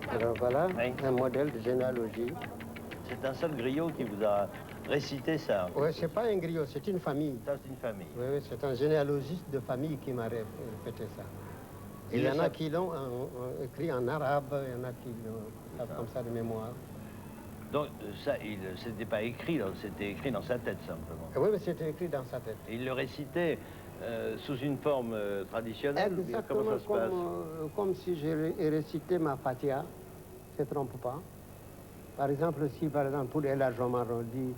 Speaker 5: Alors voilà, un modèle de généalogie.
Speaker 11: C'est un seul griot qui vous a récité ça.
Speaker 5: Oui, c'est pas un griot, c'est une famille.
Speaker 11: Ça, c'est une famille.
Speaker 5: Oui, oui, c'est un généalogiste de famille qui m'a répété ça. Et il y en a qui l'ont écrit en arabe, il y en a qui l'ont comme ça de mémoire.
Speaker 11: Donc ça, c'était pas écrit, c'était écrit dans sa tête simplement.
Speaker 5: Oui, mais c'était écrit dans sa tête.
Speaker 11: Et il le récitait sous une forme traditionnelle.
Speaker 5: Exactement,
Speaker 11: comment ça se passe
Speaker 5: comme si je récitais ma Fatiha, je ne trompe pas. Par exemple, si par exemple pour El Hadj Omar on dit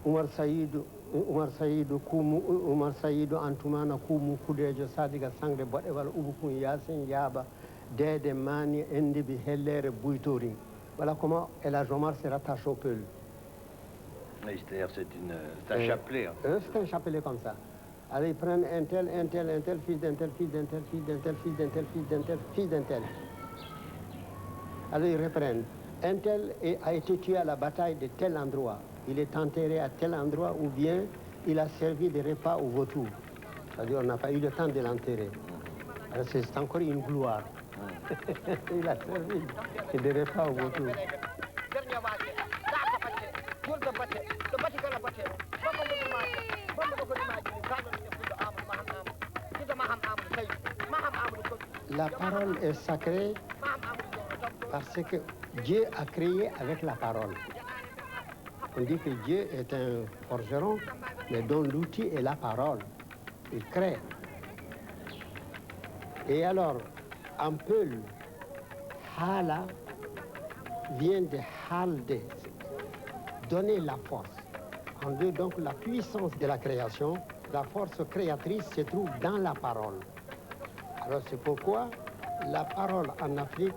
Speaker 5: Umar Saïdou Antoumana Koumou Koudejo Sadiga Sangre Bodewal Ubukun Yasin Yaba Dede Mani Endibi Hellere Bouitori. Voilà comment El Hadj Omar se rattache au Peul.
Speaker 11: C'est-à-dire c'est un chapelet. Hein.
Speaker 5: C'est un chapelet comme ça. Alors ils prennent un tel, fils d'un tel, fils d'un tel, fils d'un tel, fils d'un tel, fils d'un tel, fils d'un tel. Alors ils reprennent. Un tel a été tué à la bataille de tel endroit. Il est enterré à tel endroit ou bien il a servi de repas au vautour. C'est-à-dire on n'a pas eu le temps de l'enterrer. Alors c'est encore une gloire. Il a servi de repas au vautour. La parole est sacrée parce que Dieu a créé avec la parole. On dit que Dieu est un forgeron, mais dont l'outil est la parole. Il crée. Et alors, en Peul, Hala vient de Halde, donner la force. En deux, donc, la puissance de la création, la force créatrice se trouve dans la parole. Alors c'est pourquoi la parole en Afrique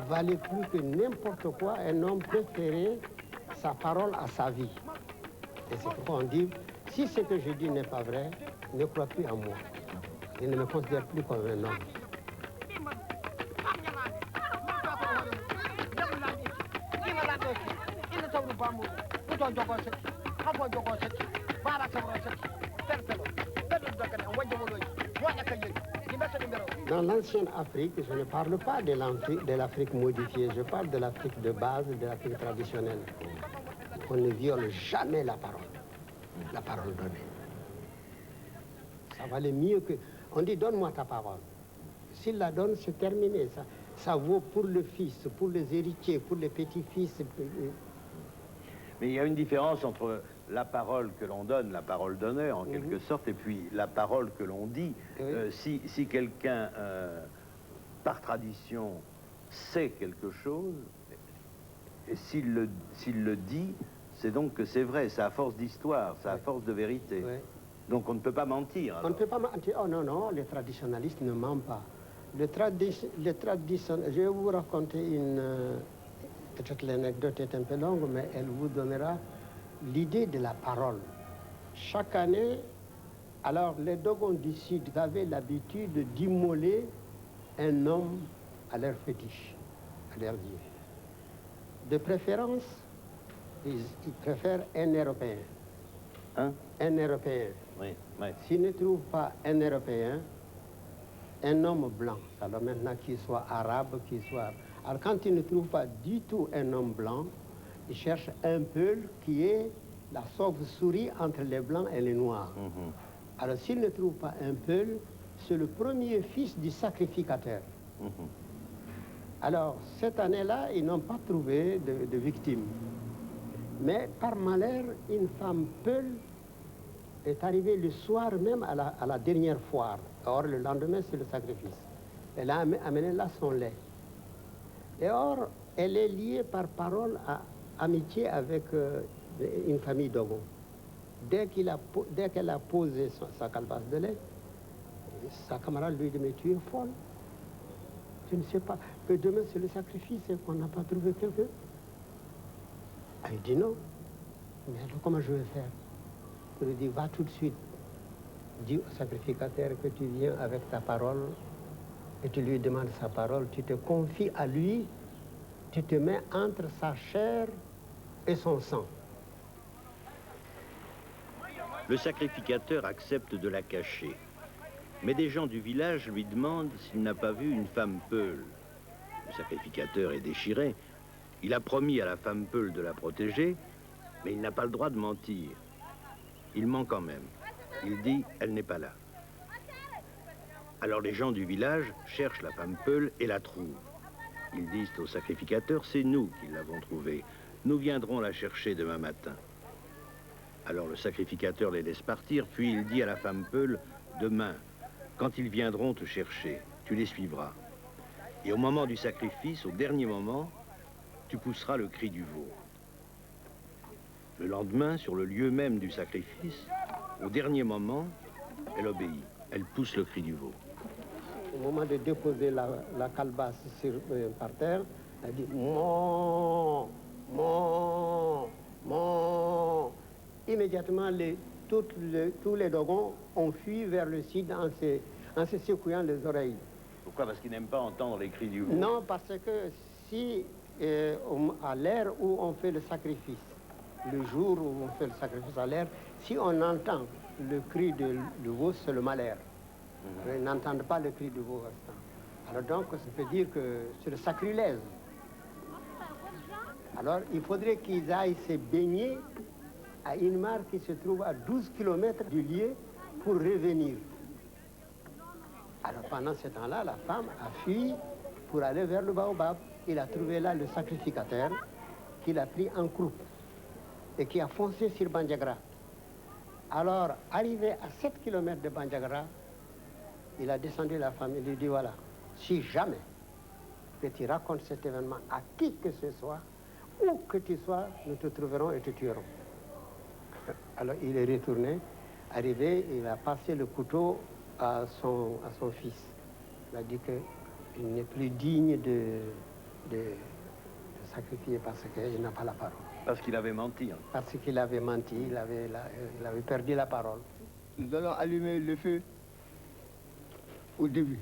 Speaker 5: valait plus que n'importe quoi. Un homme préférait sa parole à sa vie. Et c'est pourquoi on dit, si ce que je dis n'est pas vrai, ne crois plus en moi. Il ne me considère plus comme un homme. Dans l'ancienne Afrique, je ne parle pas de l'Afrique modifiée, je parle de l'Afrique de base, de l'Afrique traditionnelle. On ne viole jamais la parole donnée. Ça valait mieux que... On dit, donne-moi ta parole. S'il la donne, c'est terminé. Ça vaut pour le fils, pour les héritiers, pour les petits-fils.
Speaker 11: Mais il y a une différence entre la parole que l'on donne, la parole donnée en quelque sorte, et puis la parole que l'on dit. Si quelqu'un, par tradition, sait quelque chose, et s'il le dit, c'est donc que c'est vrai, c'est à force d'histoire, c'est à force de vérité. Donc on ne peut pas mentir. Alors.
Speaker 5: On ne peut pas mentir. Oh non, non, les traditionalistes ne mentent pas. Je vais vous raconter peut-être l'anecdote est un peu longue, mais elle vous donnera l'idée de la parole. Chaque année, alors les Dogons du Sud avaient l'habitude d'immoler un homme à leur fétiche, à leur dieu. De préférence, ils préfèrent un Européen.
Speaker 11: Hein?
Speaker 5: Un Européen.
Speaker 11: Oui, oui.
Speaker 5: S'ils ne trouvent pas un Européen, un homme blanc, alors maintenant qu'il soit arabe, qu'il soit... Alors quand ils ne trouvent pas du tout un homme blanc, ils cherchent un Peul qui est la sauve-souris entre les blancs et les noirs. Alors s'ils ne trouvent pas un Peul, c'est le premier fils du sacrificateur. Alors, cette année-là, ils n'ont pas trouvé de victime. Mais par malheur, une femme Peul est arrivée le soir même à la dernière foire. Or, le lendemain, c'est le sacrifice. Elle a amené là son lait. Et or, elle est liée par parole à amitié avec une famille Dogon. Dès qu'elle a posé sa calebasse de lait, sa camarade lui dit, mais tu es folle. Tu ne sais pas que demain c'est le sacrifice et qu'on n'a pas trouvé quelqu'un. Elle dit non. Mais alors comment je vais faire? Je lui dis, va tout de suite. Dis au sacrificateur que tu viens avec ta parole et tu lui demandes sa parole. Tu te confies à lui, tu te mets entre sa chair et son sang.
Speaker 2: Le sacrificateur accepte de la cacher. Mais des gens du village lui demandent s'il n'a pas vu une femme Peul. Le sacrificateur est déchiré. Il a promis à la femme Peul de la protéger, mais il n'a pas le droit de mentir. Il ment quand même. Il dit « elle n'est pas là ». Alors les gens du village cherchent la femme Peul et la trouvent. Ils disent au sacrificateur « c'est nous qui l'avons trouvée. Nous viendrons la chercher demain matin ». Alors le sacrificateur les laisse partir, puis il dit à la femme Peul « demain, quand ils viendront te chercher, tu les suivras. Et au moment du sacrifice, au dernier moment, tu pousseras le cri du veau. » Le lendemain, sur le lieu même du sacrifice, au dernier moment, elle obéit. Elle pousse le cri du veau.
Speaker 5: Au moment de déposer la calebasse par terre, elle dit « mon, mon, mon ». Immédiatement, tous les Dogons ont fui vers le sud en se secouant les oreilles.
Speaker 11: Pourquoi? Parce qu'ils n'aiment pas entendre les cris du veau.
Speaker 5: Non, parce que si, à l'heure où on fait le sacrifice, le jour où on fait le sacrifice à l'air, si on entend le cri du veau, c'est le malheur. Ils n'entendent pas le cri du veau restant. Alors donc, ça veut dire que c'est le sacrilège. Alors, il faudrait qu'ils aillent se baigner à une mare qui se trouve à 12 km du lieu pour revenir. Alors, pendant ce temps-là, la femme a fui pour aller vers le baobab. Il a trouvé là le sacrificateur qu'il a pris en croupe et qui a foncé sur Bandiagra. Alors, arrivé à 7 km de Bandiagra, il a descendu la femme et lui dit, voilà, si jamais que tu racontes cet événement à qui que ce soit, où que tu sois, nous te trouverons et te tuerons. Alors, il est retourné, arrivé, il a passé le couteau à son fils. Il a dit qu'il n'est plus digne de sacrifier parce qu'il n'a pas la parole.
Speaker 11: Parce qu'il avait menti. Hein.
Speaker 5: Parce qu'il avait menti, il avait perdu la parole.
Speaker 1: Nous allons allumer le feu au début.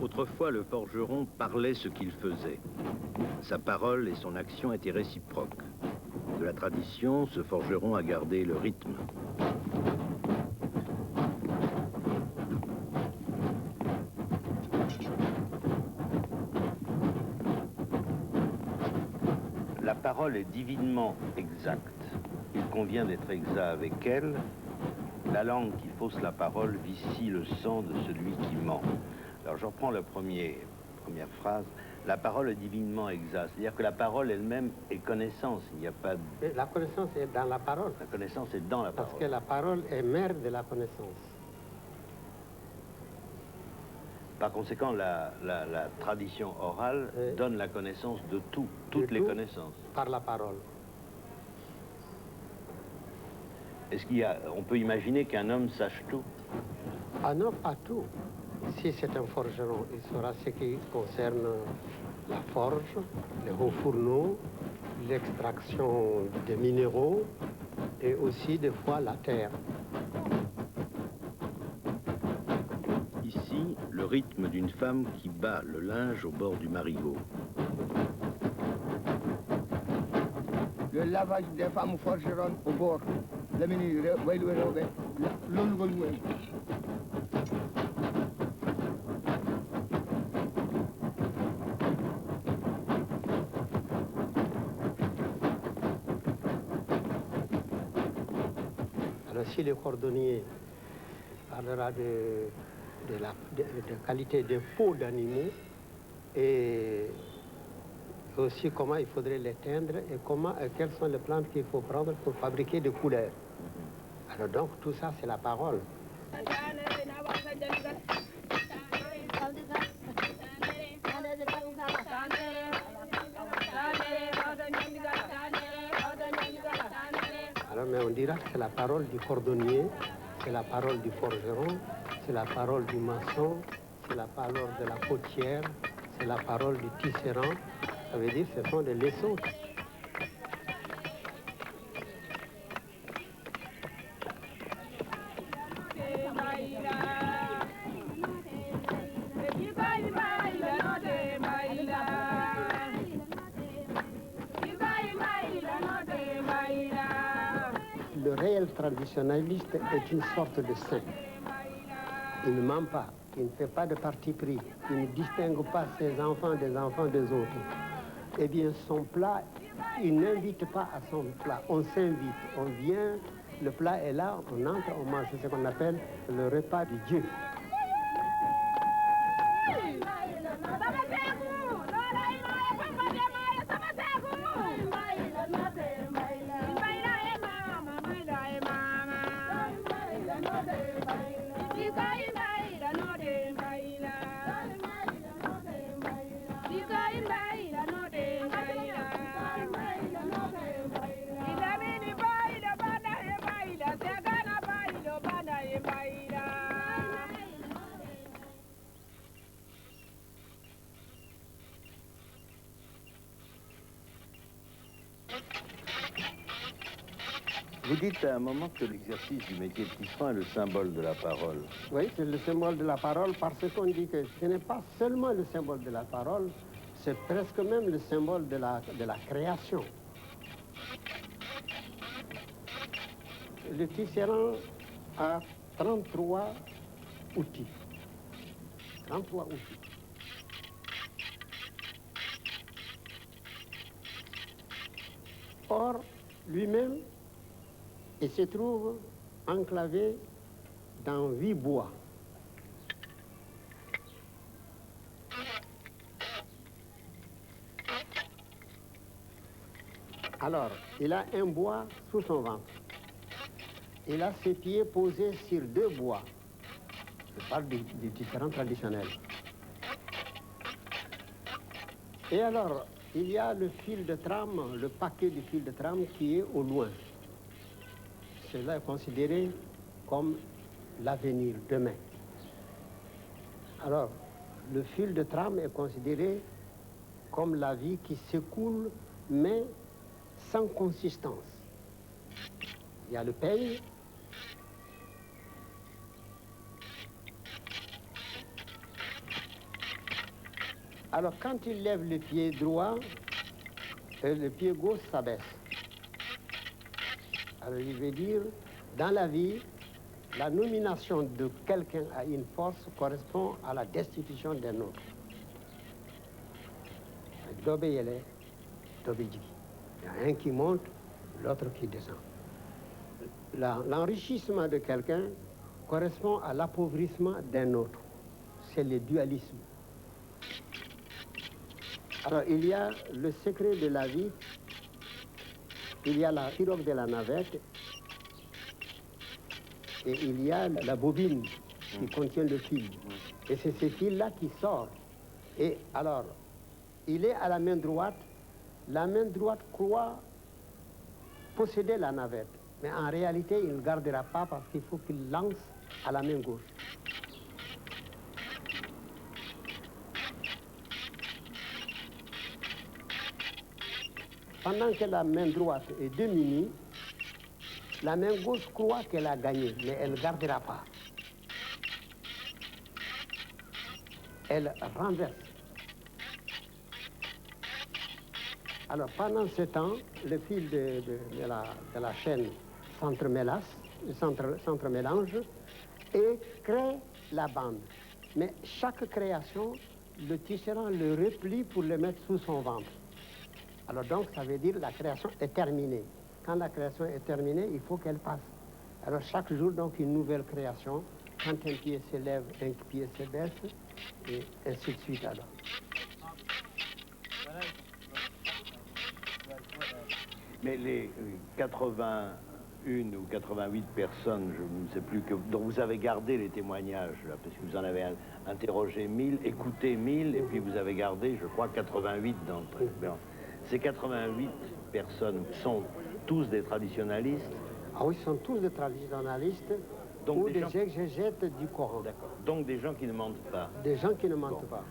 Speaker 2: Autrefois, le forgeron parlait ce qu'il faisait. Sa parole et son action étaient réciproques. De la tradition, ce forgeron a gardé le rythme. La parole est divinement exacte. Il convient d'être exact avec elle. La langue qui fausse la parole vicie le sang de celui qui ment. Alors je reprends la première phrase. La parole est divinement exacte. C'est-à-dire que la parole elle-même est connaissance. Il n'y a pas de...
Speaker 5: La connaissance est dans la parole.
Speaker 2: La connaissance est dans la parole.
Speaker 5: Parce que la parole est mère de la connaissance.
Speaker 2: Par conséquent, la tradition orale donne la connaissance de tout, toutes les connaissances.
Speaker 5: Par la parole.
Speaker 2: Est-ce on peut imaginer qu'un homme sache tout?
Speaker 5: Ah non, pas tout. Si c'est un forgeron, il saura ce qui concerne la forge, les hauts fourneaux, l'extraction des minéraux et aussi des fois la terre.
Speaker 2: Ici, le rythme d'une femme qui bat le linge au bord du marigot.
Speaker 1: Le lavage des femmes forgeronnes au bord.
Speaker 5: si le cordonnier parlera de qualité des peaux d'animaux et aussi comment il faudrait les teindre et quelles sont les plantes qu'il faut prendre pour fabriquer des couleurs. Alors donc tout ça c'est la parole. Alors mais on dira que c'est la parole du cordonnier, c'est la parole du forgeron, c'est la parole du maçon, c'est la parole de la potière, c'est la parole du tisserand. Ça veut dire que ce sont des leçons. Le réel traditionnaliste est une sorte de saint. Il ne ment pas, il ne fait pas de parti pris, il ne distingue pas ses enfants des enfants des autres. Eh bien, son plat, il n'invite pas à son plat, on s'invite, on vient, le plat est là, on entre, on mange, c'est ce qu'on appelle le repas de Dieu.
Speaker 11: Vous dites à un moment que l'exercice du métier de tisserand est le symbole de la parole.
Speaker 5: Oui, c'est le symbole de la parole parce qu'on dit que ce n'est pas seulement le symbole de la parole, c'est presque même le symbole de la création. Le tisserand a 33 outils. 33 outils. Or, lui-même, il se trouve enclavé dans 8 bois. Alors, il a un bois sous son ventre. Il a ses pieds posés sur 2 bois. Je parle du tisserand traditionnel. Et alors, il y a le fil de trame, le paquet du fil de trame qui est au loin. Cela est considéré comme l'avenir, demain. Alors, le fil de trame est considéré comme la vie qui s'écoule, mais sans consistance. Il y a le peigne, alors quand il lève le pied droit, le pied gauche s'abaisse. Alors il veut dire, dans la vie, la nomination de quelqu'un à une force correspond à la destitution d'un autre. D'obéir, d'obéir. Il y a un qui monte, l'autre qui descend. L'enrichissement de quelqu'un correspond à l'appauvrissement d'un autre. C'est le dualisme. Alors il y a le secret de la vie. Il y a la pirogue de la navette et il y a la bobine qui contient le fil. Et c'est ce fil-là qui sort. Et alors, il est à la main droite. La main droite croit posséder la navette. Mais en réalité, il ne gardera pas parce qu'il faut qu'il lance à la main gauche. Pendant que la main droite est démunie, la main gauche croit qu'elle a gagné, mais elle ne gardera pas. Elle renverse. Alors pendant ce temps, le fil de la chaîne s'entremélange et crée la bande. Mais chaque création, le tisserand le replie pour le mettre sous son ventre. Alors donc, ça veut dire que la création est terminée. Quand la création est terminée, il faut qu'elle passe. Alors chaque jour, donc, une nouvelle création. Quand un pied se lève, un pied se baisse, et ainsi de suite alors.
Speaker 11: Mais les 81 ou 88 personnes, je ne sais plus, dont vous avez gardé les témoignages, là, parce que vous en avez interrogé 1000, écouté 1000, et puis vous avez gardé, je crois, 88 d'entre eux. Bon. Ces 88 personnes sont tous des traditionalistes?
Speaker 5: Ah oui, sont tous des traditionalistes ou des exégètes du Coran.
Speaker 11: D'accord. Donc des gens qui ne mentent pas.
Speaker 5: Des gens qui ne mentent pas.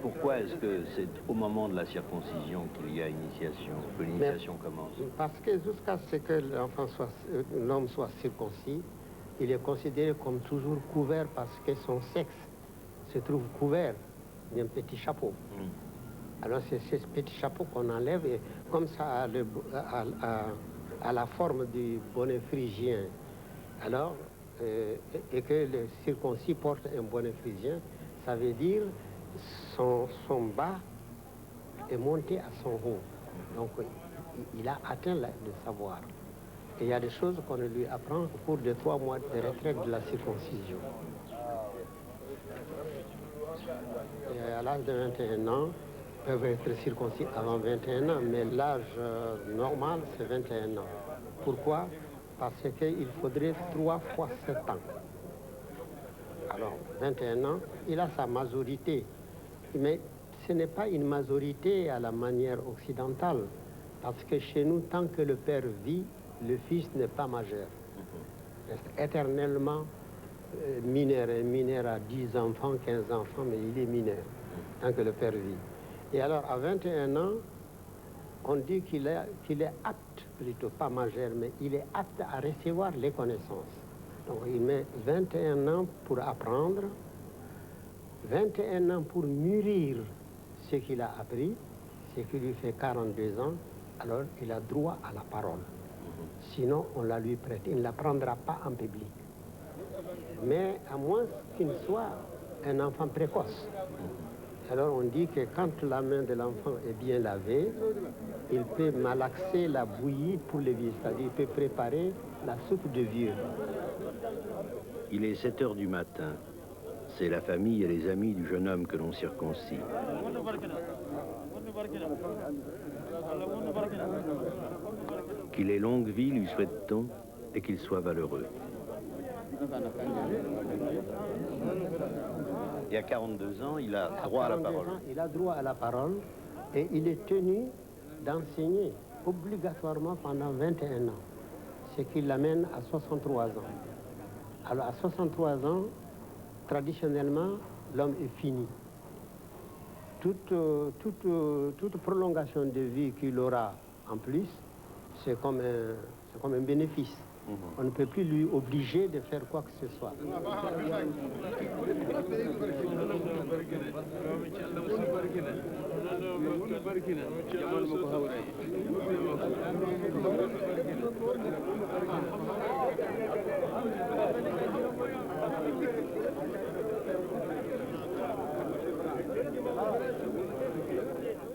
Speaker 11: Pourquoi est-ce que c'est au moment de la circoncision qu'il y a initiation, que l'initiation commence?
Speaker 5: Parce que jusqu'à ce que l'homme soit circoncis, il est considéré comme toujours couvert parce que son sexe se trouve couvert d'un petit chapeau. Alors c'est ce petit chapeau qu'on enlève et comme ça a la forme du bonnet phrygien. Alors, et que le circoncis porte un bonnet phrygien, ça veut dire son bas est monté à son haut. Donc il a atteint le savoir. Et il y a des choses qu'on lui apprend au cours de 3 mois de retraite de la circoncision. Et à l'âge de 21 ans, ils peuvent être circoncis avant 21 ans, mais l'âge normal, c'est 21 ans. Pourquoi? Parce qu'il faudrait 3 fois 7 ans. Alors, 21 ans, il a sa majorité. Mais ce n'est pas une majorité à la manière occidentale. Parce que chez nous, tant que le père vit, le fils n'est pas majeur. Il reste éternellement mineur. Un mineur a 10 enfants, 15 enfants, mais il est mineur, tant que le père vit. Et alors, à 21 ans, on dit qu'il est apte, plutôt pas majeur, mais il est apte à recevoir les connaissances. Donc il met 21 ans pour apprendre, 21 ans pour mûrir ce qu'il a appris, ce qui lui fait 42 ans, alors il a droit à la parole. Sinon, on la lui prête. Il ne la prendra pas en public. Mais à moins qu'il soit un enfant précoce. Alors on dit que quand la main de l'enfant est bien lavée, il peut malaxer la bouillie pour le vieux, c'est-à-dire il peut préparer la soupe de vieux.
Speaker 2: Il est 7 heures du matin. C'est la famille et les amis du jeune homme que l'on circoncis. Qu'il ait longue vie, lui souhaite-t-on, et qu'il soit valeureux.
Speaker 11: Il y a 42 ans, il a droit à la parole.
Speaker 5: Il a droit à la parole et il est tenu d'enseigner obligatoirement pendant 21 ans, ce qui l'amène à 63 ans. Alors à 63 ans, traditionnellement, l'homme est fini. Toute prolongation de vie qu'il aura en plus, c'est comme un bénéfice. On ne peut plus lui obliger de faire quoi que ce soit.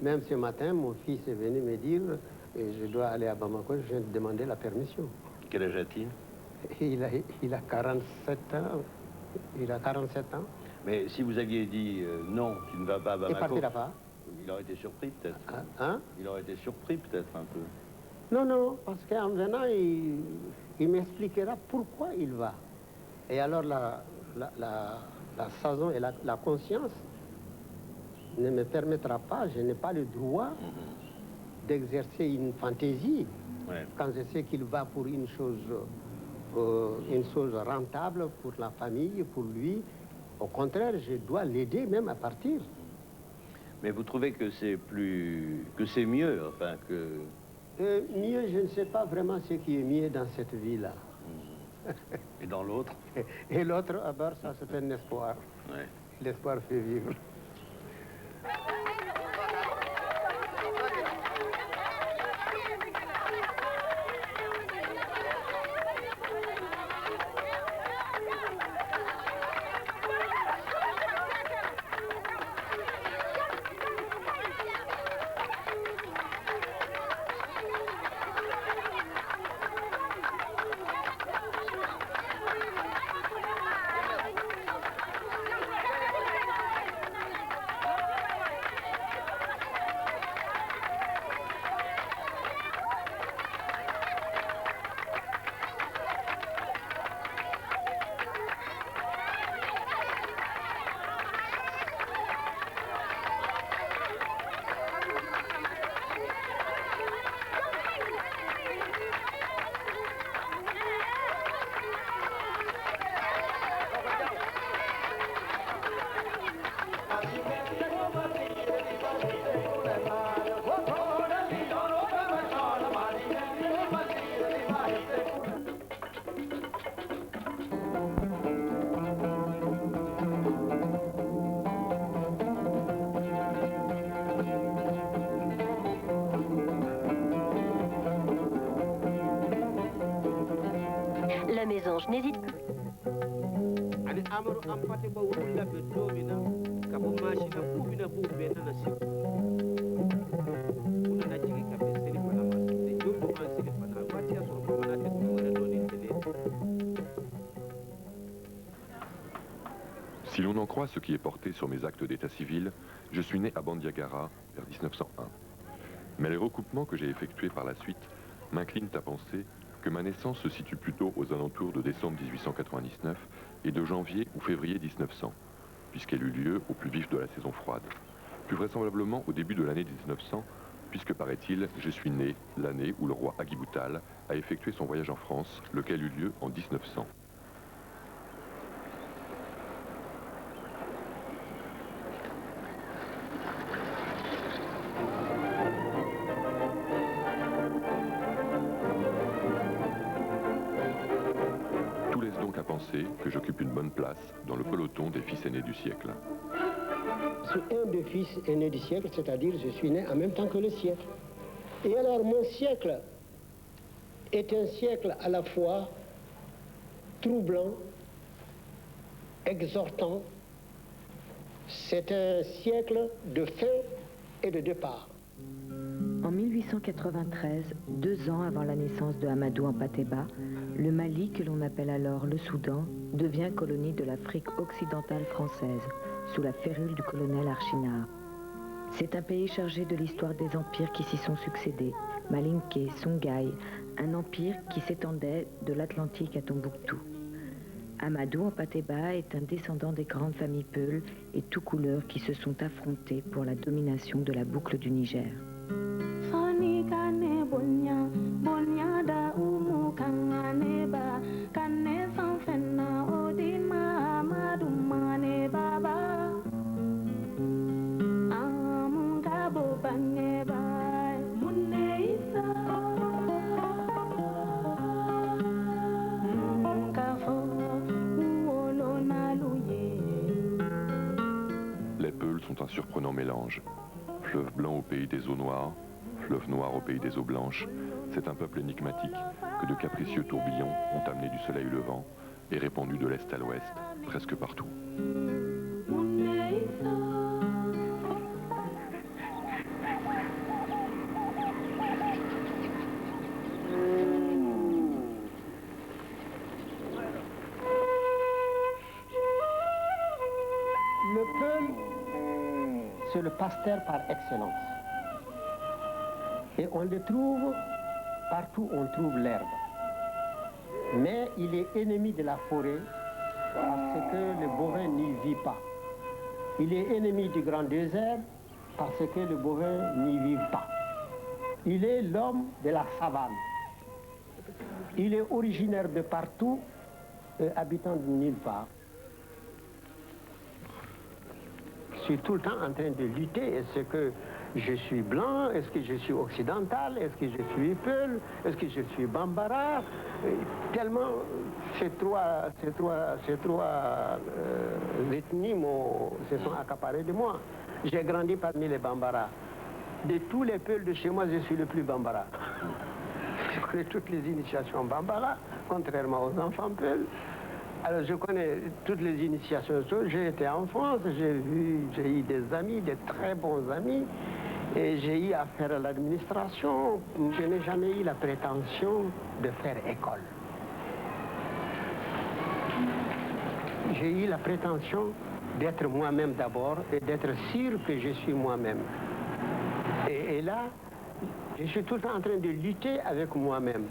Speaker 5: Même ce matin, mon fils est venu me dire je dois aller à Bamako, je viens de demander la permission.
Speaker 11: Quel âge a-t-il?
Speaker 5: Il a 47 ans. Il a 47 ans.
Speaker 11: Mais si vous aviez dit non, tu ne vas pas à Bamako...
Speaker 5: Il partira pas.
Speaker 11: Il aurait été surpris peut-être.
Speaker 5: Hein?
Speaker 11: Il aurait été surpris peut-être un peu.
Speaker 5: Non, non, parce qu'en venant, il m'expliquera pourquoi il va. Et alors la saison et la conscience ne me permettra pas, je n'ai pas le droit d'exercer une fantaisie.
Speaker 11: Ouais.
Speaker 5: Quand je sais qu'il va pour une chose rentable pour la famille, pour lui, au contraire, je dois l'aider même à partir.
Speaker 11: Mais vous trouvez que c'est mieux, enfin que...
Speaker 5: Mieux, je ne sais pas vraiment ce qui est mieux dans cette vie-là.
Speaker 11: Et dans l'autre?
Speaker 5: Et l'autre, d'abord, ça c'est un espoir.
Speaker 11: Ouais.
Speaker 5: L'espoir fait vivre.
Speaker 12: Orange. N'hésite pas.
Speaker 13: Si l'on en croit ce qui est porté sur mes actes d'état civil, je suis né à Bandiagara vers 1901. Mais les recoupements que j'ai effectués par la suite m'inclinent à penser que ma naissance se situe plutôt aux alentours de décembre 1899 et de janvier ou février 1900, puisqu'elle eut lieu au plus vif de la saison froide. Plus vraisemblablement au début de l'année 1900, puisque, paraît-il, je suis né l'année où le roi Agiboutal a effectué son voyage en France, lequel eut lieu en 1900. Tout laisse donc à penser que j'occupe une bonne place dans le peloton des fils aînés du siècle.
Speaker 5: Je suis un des fils aînés du siècle, c'est-à-dire je suis né en même temps que le siècle. Et alors mon siècle est un siècle à la fois troublant, exhortant. C'est un siècle de fin et de départ.
Speaker 14: En 1893, 2 ans avant la naissance de Amadou Hampâté-Bâ, le Mali, que l'on appelle alors le Soudan, devient colonie de l'Afrique occidentale française, sous la férule du colonel Archinard. C'est un pays chargé de l'histoire des empires qui s'y sont succédés, Malinké, Songhai, un empire qui s'étendait de l'Atlantique à Tombouctou. Amadou Hampâté-Bâ est un descendant des grandes familles Peul et tout couleurs qui se sont affrontés pour la domination de la boucle du Niger.
Speaker 13: Les Peuls sont un surprenant mélange. Fleuve blanc au pays des eaux noires, fleuve noir au pays des eaux blanches, c'est un peuple énigmatique que de capricieux tourbillons ont amené du soleil levant et répandu de l'est à l'ouest, presque partout.
Speaker 5: Le Peul, c'est le pasteur par excellence. Et on le trouve partout où on trouve l'herbe. Mais il est ennemi de la forêt parce que le bovin n'y vit pas. Il est ennemi du grand désert parce que le bovin n'y vit pas. Il est l'homme de la savane. Il est originaire de partout, habitant de nulle part. Je suis tout le temps en train de lutter. Est-ce que je suis blanc? Est-ce que je suis occidental? Est-ce que je suis Peul? Est-ce que je suis Bambara? Tellement ces trois ethnies se sont accaparées de moi. J'ai grandi parmi les Bambara. De tous les Peuls de chez moi, je suis le plus Bambara. Je connais toutes les initiations Bambara, contrairement aux enfants Peuls. Alors je connais toutes les initiations. J'ai été en France, j'ai eu des amis, des très bons amis, et j'ai eu affaire à l'administration. Je n'ai jamais eu la prétention de faire école. J'ai eu la prétention d'être moi-même d'abord et d'être sûr que je suis moi-même. Et là, je suis tout le temps en train de lutter avec moi-même.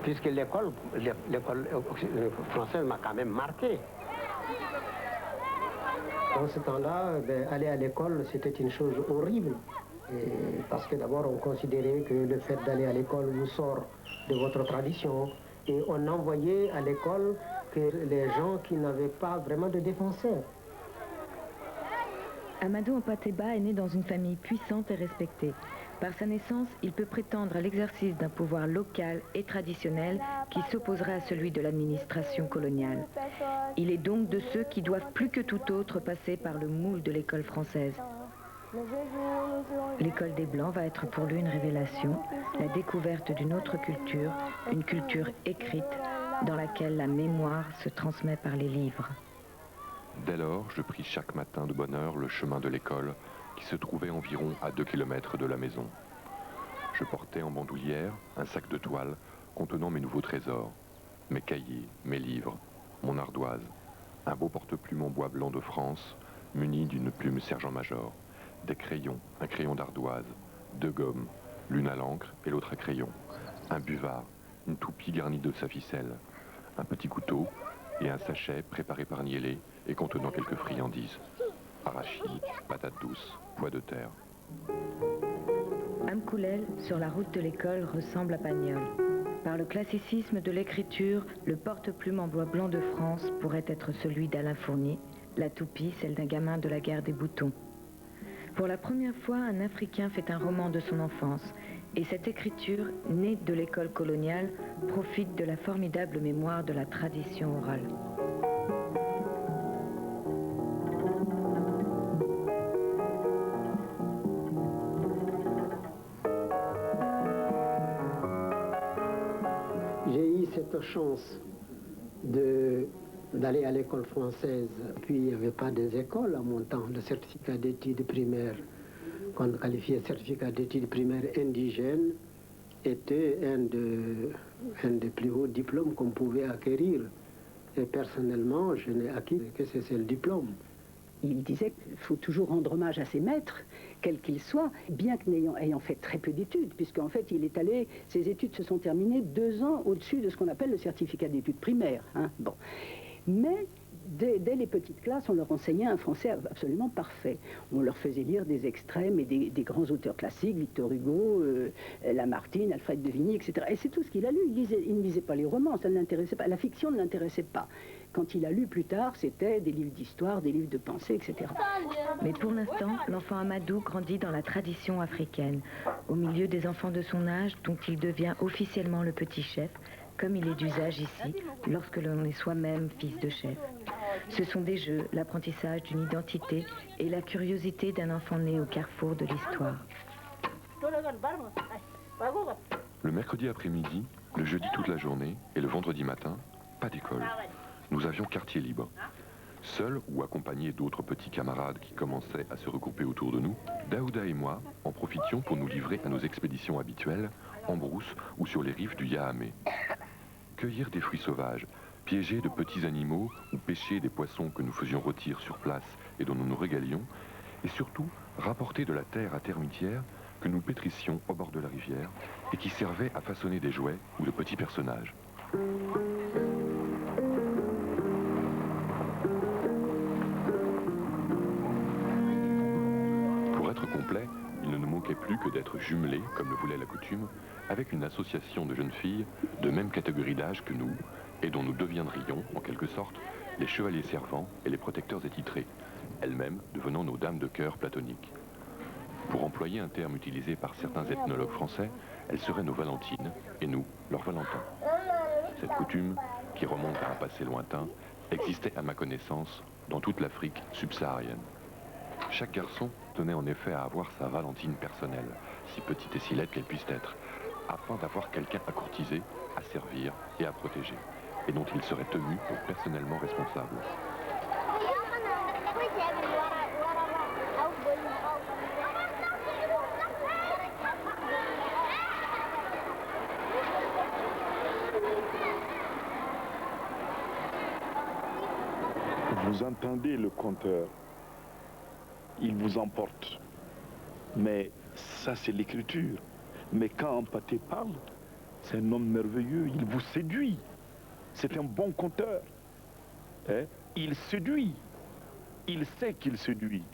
Speaker 5: Puisque l'école française m'a quand même marqué. Dans ce temps-là, aller à l'école, c'était une chose horrible. Parce que d'abord, on considérait que le fait d'aller à l'école vous sort de votre tradition. Et on envoyait à l'école que les gens qui n'avaient pas vraiment de défenseurs.
Speaker 14: Amadou Hampâté-Bâ est né dans une famille puissante et respectée. Par sa naissance, il peut prétendre à l'exercice d'un pouvoir local et traditionnel qui s'opposerait à celui de l'administration coloniale. Il est donc de ceux qui doivent plus que tout autre passer par le moule de l'école française. L'école des Blancs va être pour lui une révélation, la découverte d'une autre culture, une culture écrite, dans laquelle la mémoire se transmet par les livres.
Speaker 13: Dès lors, je pris chaque matin de bonne heure le chemin de l'école qui se trouvait environ à 2 kilomètres de la maison. Je portais en bandoulière un sac de toile contenant mes nouveaux trésors, mes cahiers, mes livres, mon ardoise, un beau porte-plume en bois blanc de France muni d'une plume sergent-major, des crayons, un crayon d'ardoise, 2 gommes, l'une à l'encre et l'autre à crayon, un buvard, une toupie garnie de sa ficelle, un petit couteau et un sachet préparé par Niellé et contenant quelques friandises, arachides, patates douces, pois de terre.
Speaker 14: Amkoulel, sur la route de l'école, ressemble à Pagnol. Par le classicisme de l'écriture, le porte-plume en bois blanc de France pourrait être celui d'Alain Fournier, la toupie celle d'un gamin de la guerre des boutons. Pour la première fois, un Africain fait un roman de son enfance, et cette écriture, née de l'école coloniale, profite de la formidable mémoire de la tradition orale.
Speaker 5: J'ai eu cette chance d'aller à l'école française. Puis il n'y avait pas des écoles à mon temps. Le certificat d'études primaires, qu'on qualifiait certificat d'études primaires indigènes, était un des plus hauts diplômes qu'on pouvait acquérir. Et personnellement, je n'ai acquis que c'est le diplôme.
Speaker 12: Il disait qu'il faut toujours rendre hommage à ses maîtres, quels qu'ils soient, bien qu'ayant fait très peu d'études, puisqu'en fait, ses études se sont terminées 2 ans au-dessus de ce qu'on appelle le certificat d'études primaires. Hein. Bon. Mais dès les petites classes, on leur enseignait un français absolument parfait. On leur faisait lire des extraits, mais des grands auteurs classiques, Victor Hugo, Lamartine, Alfred de Vigny, etc. Et c'est tout ce qu'il a lu. Il ne lisait pas les romans, ça ne l'intéressait pas. La fiction ne l'intéressait pas. Quand il a lu plus tard, c'était des livres d'histoire, des livres de pensée, etc.
Speaker 14: Mais pour l'instant, l'enfant Amadou grandit dans la tradition africaine, au milieu des enfants de son âge, dont il devient officiellement le petit chef, comme il est d'usage ici, lorsque l'on est soi-même fils de chef. Ce sont des jeux, l'apprentissage d'une identité et la curiosité d'un enfant né au carrefour de l'histoire.
Speaker 13: Le mercredi après-midi, le jeudi toute la journée et le vendredi matin, pas d'école. Nous avions quartier libre. Seuls ou accompagnés d'autres petits camarades qui commençaient à se regrouper autour de nous, Daouda et moi en profitions pour nous livrer à nos expéditions habituelles, en brousse ou sur les rives du Yahamé. Cueillir des fruits sauvages, piéger de petits animaux ou pêcher des poissons que nous faisions rôtir sur place et dont nous nous régalions, et surtout rapporter de la terre à termitière que nous pétrissions au bord de la rivière et qui servait à façonner des jouets ou de petits personnages. Pour être complet, il ne nous manquait plus que d'être jumelés, comme le voulait la coutume, avec une association de jeunes filles de même catégorie d'âge que nous, et dont nous deviendrions, en quelque sorte, les chevaliers servants et les protecteurs étitrés, elles-mêmes devenant nos dames de cœur platoniques. Pour employer un terme utilisé par certains ethnologues français, elles seraient nos Valentines, et nous, leurs Valentins. Cette coutume, qui remonte à un passé lointain, existait à ma connaissance dans toute l'Afrique subsaharienne. Chaque garçon tenait en effet à avoir sa Valentine personnelle, si petite et si laide qu'elle puisse être, afin d'avoir quelqu'un à courtiser, à servir et à protéger, et dont il serait tenu pour personnellement responsable.
Speaker 15: Vous entendez le conteur, il vous emporte. Mais ça, c'est l'écriture. Mais quand Hampâté parle, c'est un homme merveilleux, il vous séduit. C'est un bon conteur. Hein? Il séduit. Il sait qu'il séduit.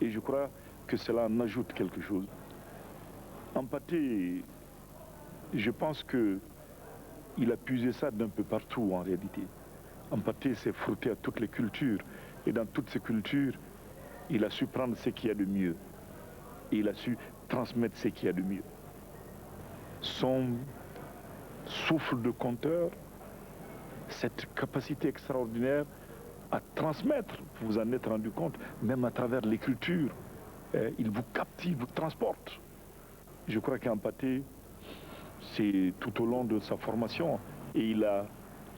Speaker 15: Et je crois que cela en ajoute quelque chose. Hampâté, je pense qu'il a puisé ça d'un peu partout en réalité. Hampâté s'est frotté à toutes les cultures. Et dans toutes ces cultures, il a su prendre ce qu'il y a de mieux. Et il a su transmettre ce qu'il y a de mieux. Son souffle de conteur, cette capacité extraordinaire à transmettre, vous vous en êtes rendu compte, même à travers l'écriture, il vous capte, il vous transporte. Je crois qu'Hampâté, c'est tout au long de sa formation, et il a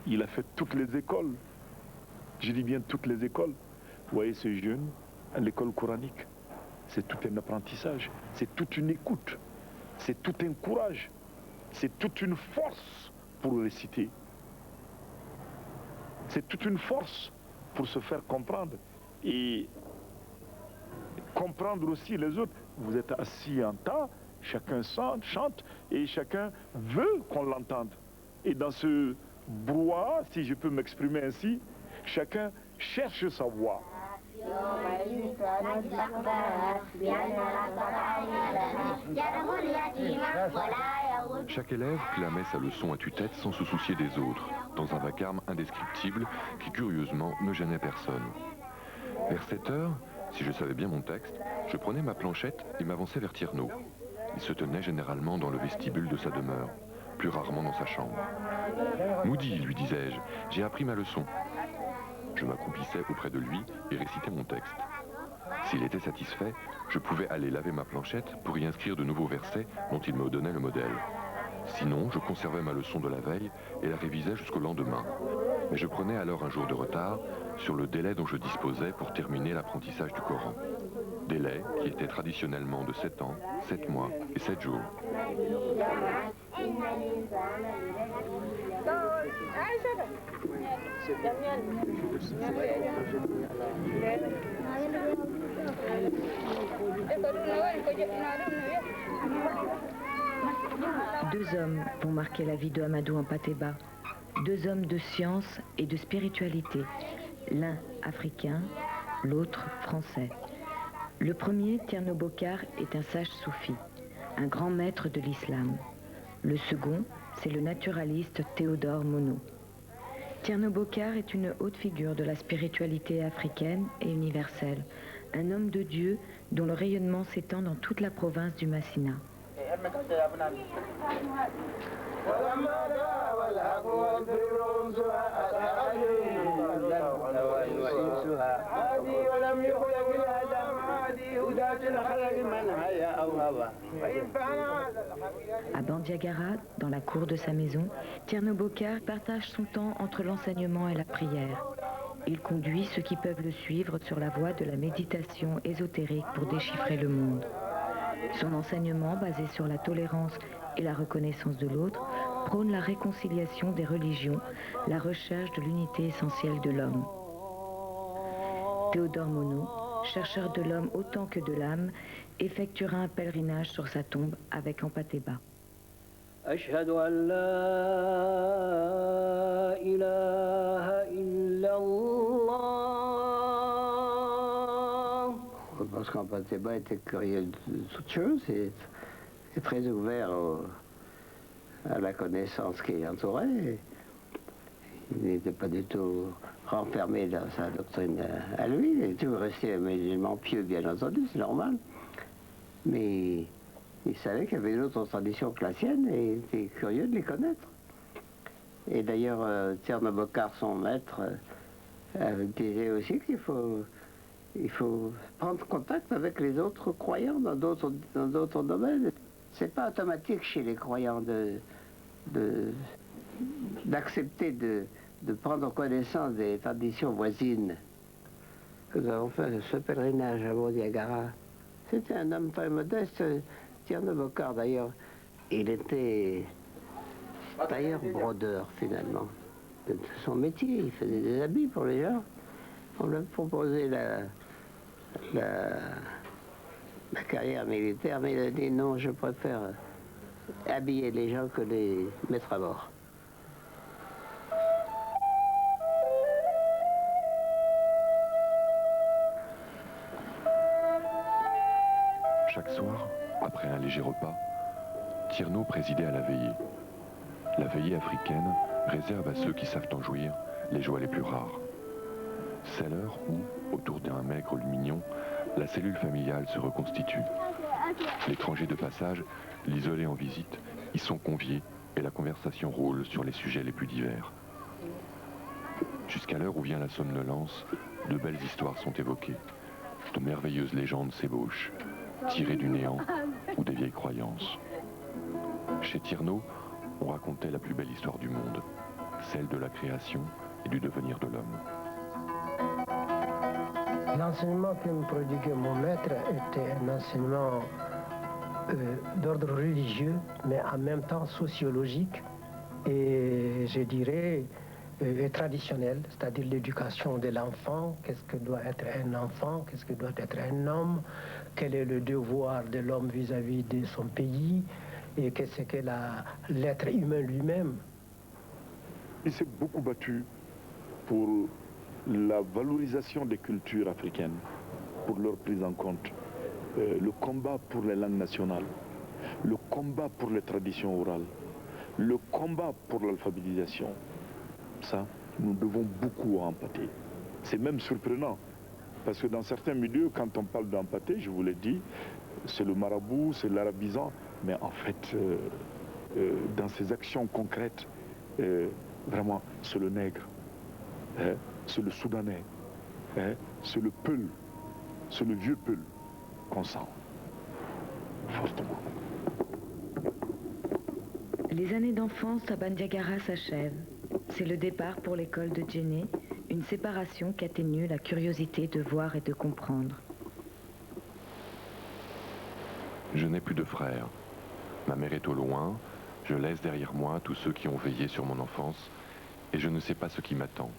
Speaker 15: Il a fait toutes les écoles. Je dis bien toutes les écoles. Vous voyez ces jeunes à l'école coranique. C'est tout un apprentissage, c'est toute une écoute, c'est tout un courage, c'est toute une force pour réciter. C'est toute une force pour se faire comprendre et comprendre aussi les autres. Vous êtes assis en tas, chacun chante et chacun veut qu'on l'entende. Et dans ce brouhaha, si je peux m'exprimer ainsi, chacun cherche sa voix.
Speaker 13: Chaque élève clamait sa leçon à tue-tête sans se soucier des autres, dans un vacarme indescriptible qui, curieusement, ne gênait personne. Vers 7 heures, si je savais bien mon texte, je prenais ma planchette et m'avançais vers Tierno. Il se tenait généralement dans le vestibule de sa demeure, plus rarement dans sa chambre. « Moody, lui disais-je, j'ai appris ma leçon. » Je m'accroupissais auprès de lui et récitais mon texte. S'il était satisfait, je pouvais aller laver ma planchette pour y inscrire de nouveaux versets dont il me donnait le modèle. Sinon, je conservais ma leçon de la veille et la révisais jusqu'au lendemain. Mais je prenais alors un jour de retard sur le délai dont je disposais pour terminer l'apprentissage du Coran. Délai qui était traditionnellement de 7 ans, 7 mois et 7 jours.
Speaker 14: Deux hommes vont marquer la vie de Amadou Hampâté-Bâ. Deux hommes de science et de spiritualité. L'un africain, l'autre français. Le premier, Thierno Bokar, est un sage soufi, un grand maître de l'islam. Le second, c'est le naturaliste Théodore Monod. Thierno Bokar est une haute figure de la spiritualité africaine et universelle, un homme de Dieu dont le rayonnement s'étend dans toute la province du Massina. À Bandiagara, dans la cour de sa maison, Thierno Bokar partage son temps entre l'enseignement et la prière. Il conduit ceux qui peuvent le suivre sur la voie de la méditation ésotérique pour déchiffrer le monde. Son enseignement, basé sur la tolérance et la reconnaissance de l'autre, prône la réconciliation des religions, la recherche de l'unité essentielle de l'homme. Théodore Monod, chercheur de l'homme autant que de l'âme, effectuera un pèlerinage sur sa tombe avec Hampâté-Bâ.
Speaker 16: أشهد أن لا إله إلا الله.
Speaker 1: Parce qu'Hampâté-Bâ était curieux de toutes choses et très ouvert à la connaissance qui l'entourait. Il n'était pas du tout renfermé dans sa doctrine à lui. Il était toujours resté un musulman pieux, bien entendu, c'est normal. Mais il savait qu'il y avait une autre tradition que la sienne et il était curieux de les connaître. Et d'ailleurs, Thierno Bokar, son maître, disait aussi qu'il faut prendre contact avec les autres croyants dans d'autres domaines. C'est pas automatique chez les croyants d'accepter de prendre connaissance des traditions voisines. Nous avons fait ce pèlerinage à Bandiagara. C'était un homme très modeste, Thierno Bokar d'ailleurs. Il était tailleur-brodeur finalement. C'est son métier, il faisait des habits pour les gens. On lui a proposé la carrière militaire, mais il a dit non, je préfère habiller les gens que les mettre à bord.
Speaker 13: Chaque soir, après un léger repas, Tierno présidait à la veillée. La veillée africaine réserve à ceux qui savent en jouir les joies les plus rares. C'est l'heure où, autour d'un maigre lumignon, la cellule familiale se reconstitue. L'étranger de passage, l'isolé en visite, y sont conviés et la conversation roule sur les sujets les plus divers. Jusqu'à l'heure où vient la somnolence, de belles histoires sont évoquées. De merveilleuses légendes s'ébauchent, tirées du néant ou des vieilles croyances. Chez Tierno, on racontait la plus belle histoire du monde, celle de la création et du devenir de l'homme.
Speaker 5: L'enseignement que me prodiguait mon maître était un enseignement d'ordre religieux, mais en même temps sociologique et, je dirais, traditionnel, c'est-à-dire l'éducation de l'enfant, qu'est-ce que doit être un enfant, qu'est-ce que doit être un homme, quel est le devoir de l'homme vis-à-vis de son pays, et qu'est-ce que l'être humain lui-même.
Speaker 15: Il s'est beaucoup battu pour la valorisation des cultures africaines, pour leur prise en compte, le combat pour les langues nationales, le combat pour les traditions orales, le combat pour l'alphabétisation. Ça, nous devons beaucoup à Hampâté. C'est même surprenant, parce que dans certains milieux, quand on parle d'Hampâté, je vous l'ai dit, c'est le marabout, c'est l'arabisant, mais en fait, dans ses actions concrètes, vraiment, c'est le nègre, c'est le soudanais, c'est le peul, c'est le vieux peul qu'on sent fortement.
Speaker 14: Les années d'enfance à Bandiagara s'achèvent. C'est le départ pour l'école de Djenné, une séparation qui atténue la curiosité de voir et de comprendre.
Speaker 13: Je n'ai plus de frères. Ma mère est au loin, je laisse derrière moi tous ceux qui ont veillé sur mon enfance, et je ne sais pas ce qui m'attend.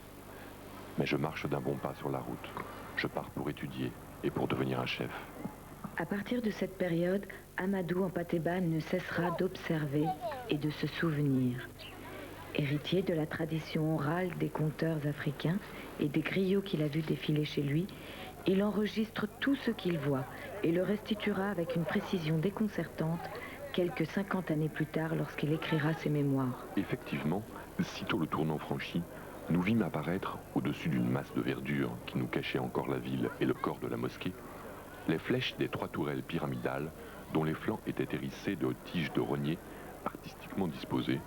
Speaker 13: Mais je marche d'un bon pas sur la route. Je pars pour étudier et pour devenir un chef.
Speaker 14: À partir de cette période, Amadou Hampâté-Bâ ne cessera d'observer et de se souvenir. Héritier de la tradition orale des conteurs africains et des griots qu'il a vus défiler chez lui, il enregistre tout ce qu'il voit et le restituera avec une précision déconcertante quelques 50 années plus tard lorsqu'il écrira ses mémoires.
Speaker 13: Effectivement, sitôt le tournant franchi, nous vîmes apparaître, au-dessus d'une masse de verdure qui nous cachait encore la ville et le corps de la mosquée, les flèches des 3 tourelles pyramidales dont les flancs étaient hérissés de tiges de rognier artistiquement disposées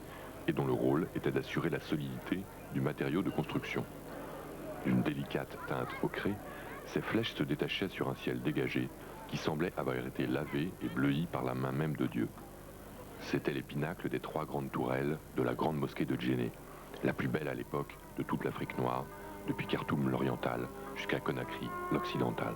Speaker 13: et dont le rôle était d'assurer la solidité du matériau de construction. D'une délicate teinte ocrée, ces flèches se détachaient sur un ciel dégagé qui semblait avoir été lavé et bleui par la main même de Dieu. C'étaient les pinacles des 3 grandes tourelles de la grande mosquée de Djenné, la plus belle à l'époque de toute l'Afrique noire, depuis Khartoum l'oriental jusqu'à Conakry l'occidental.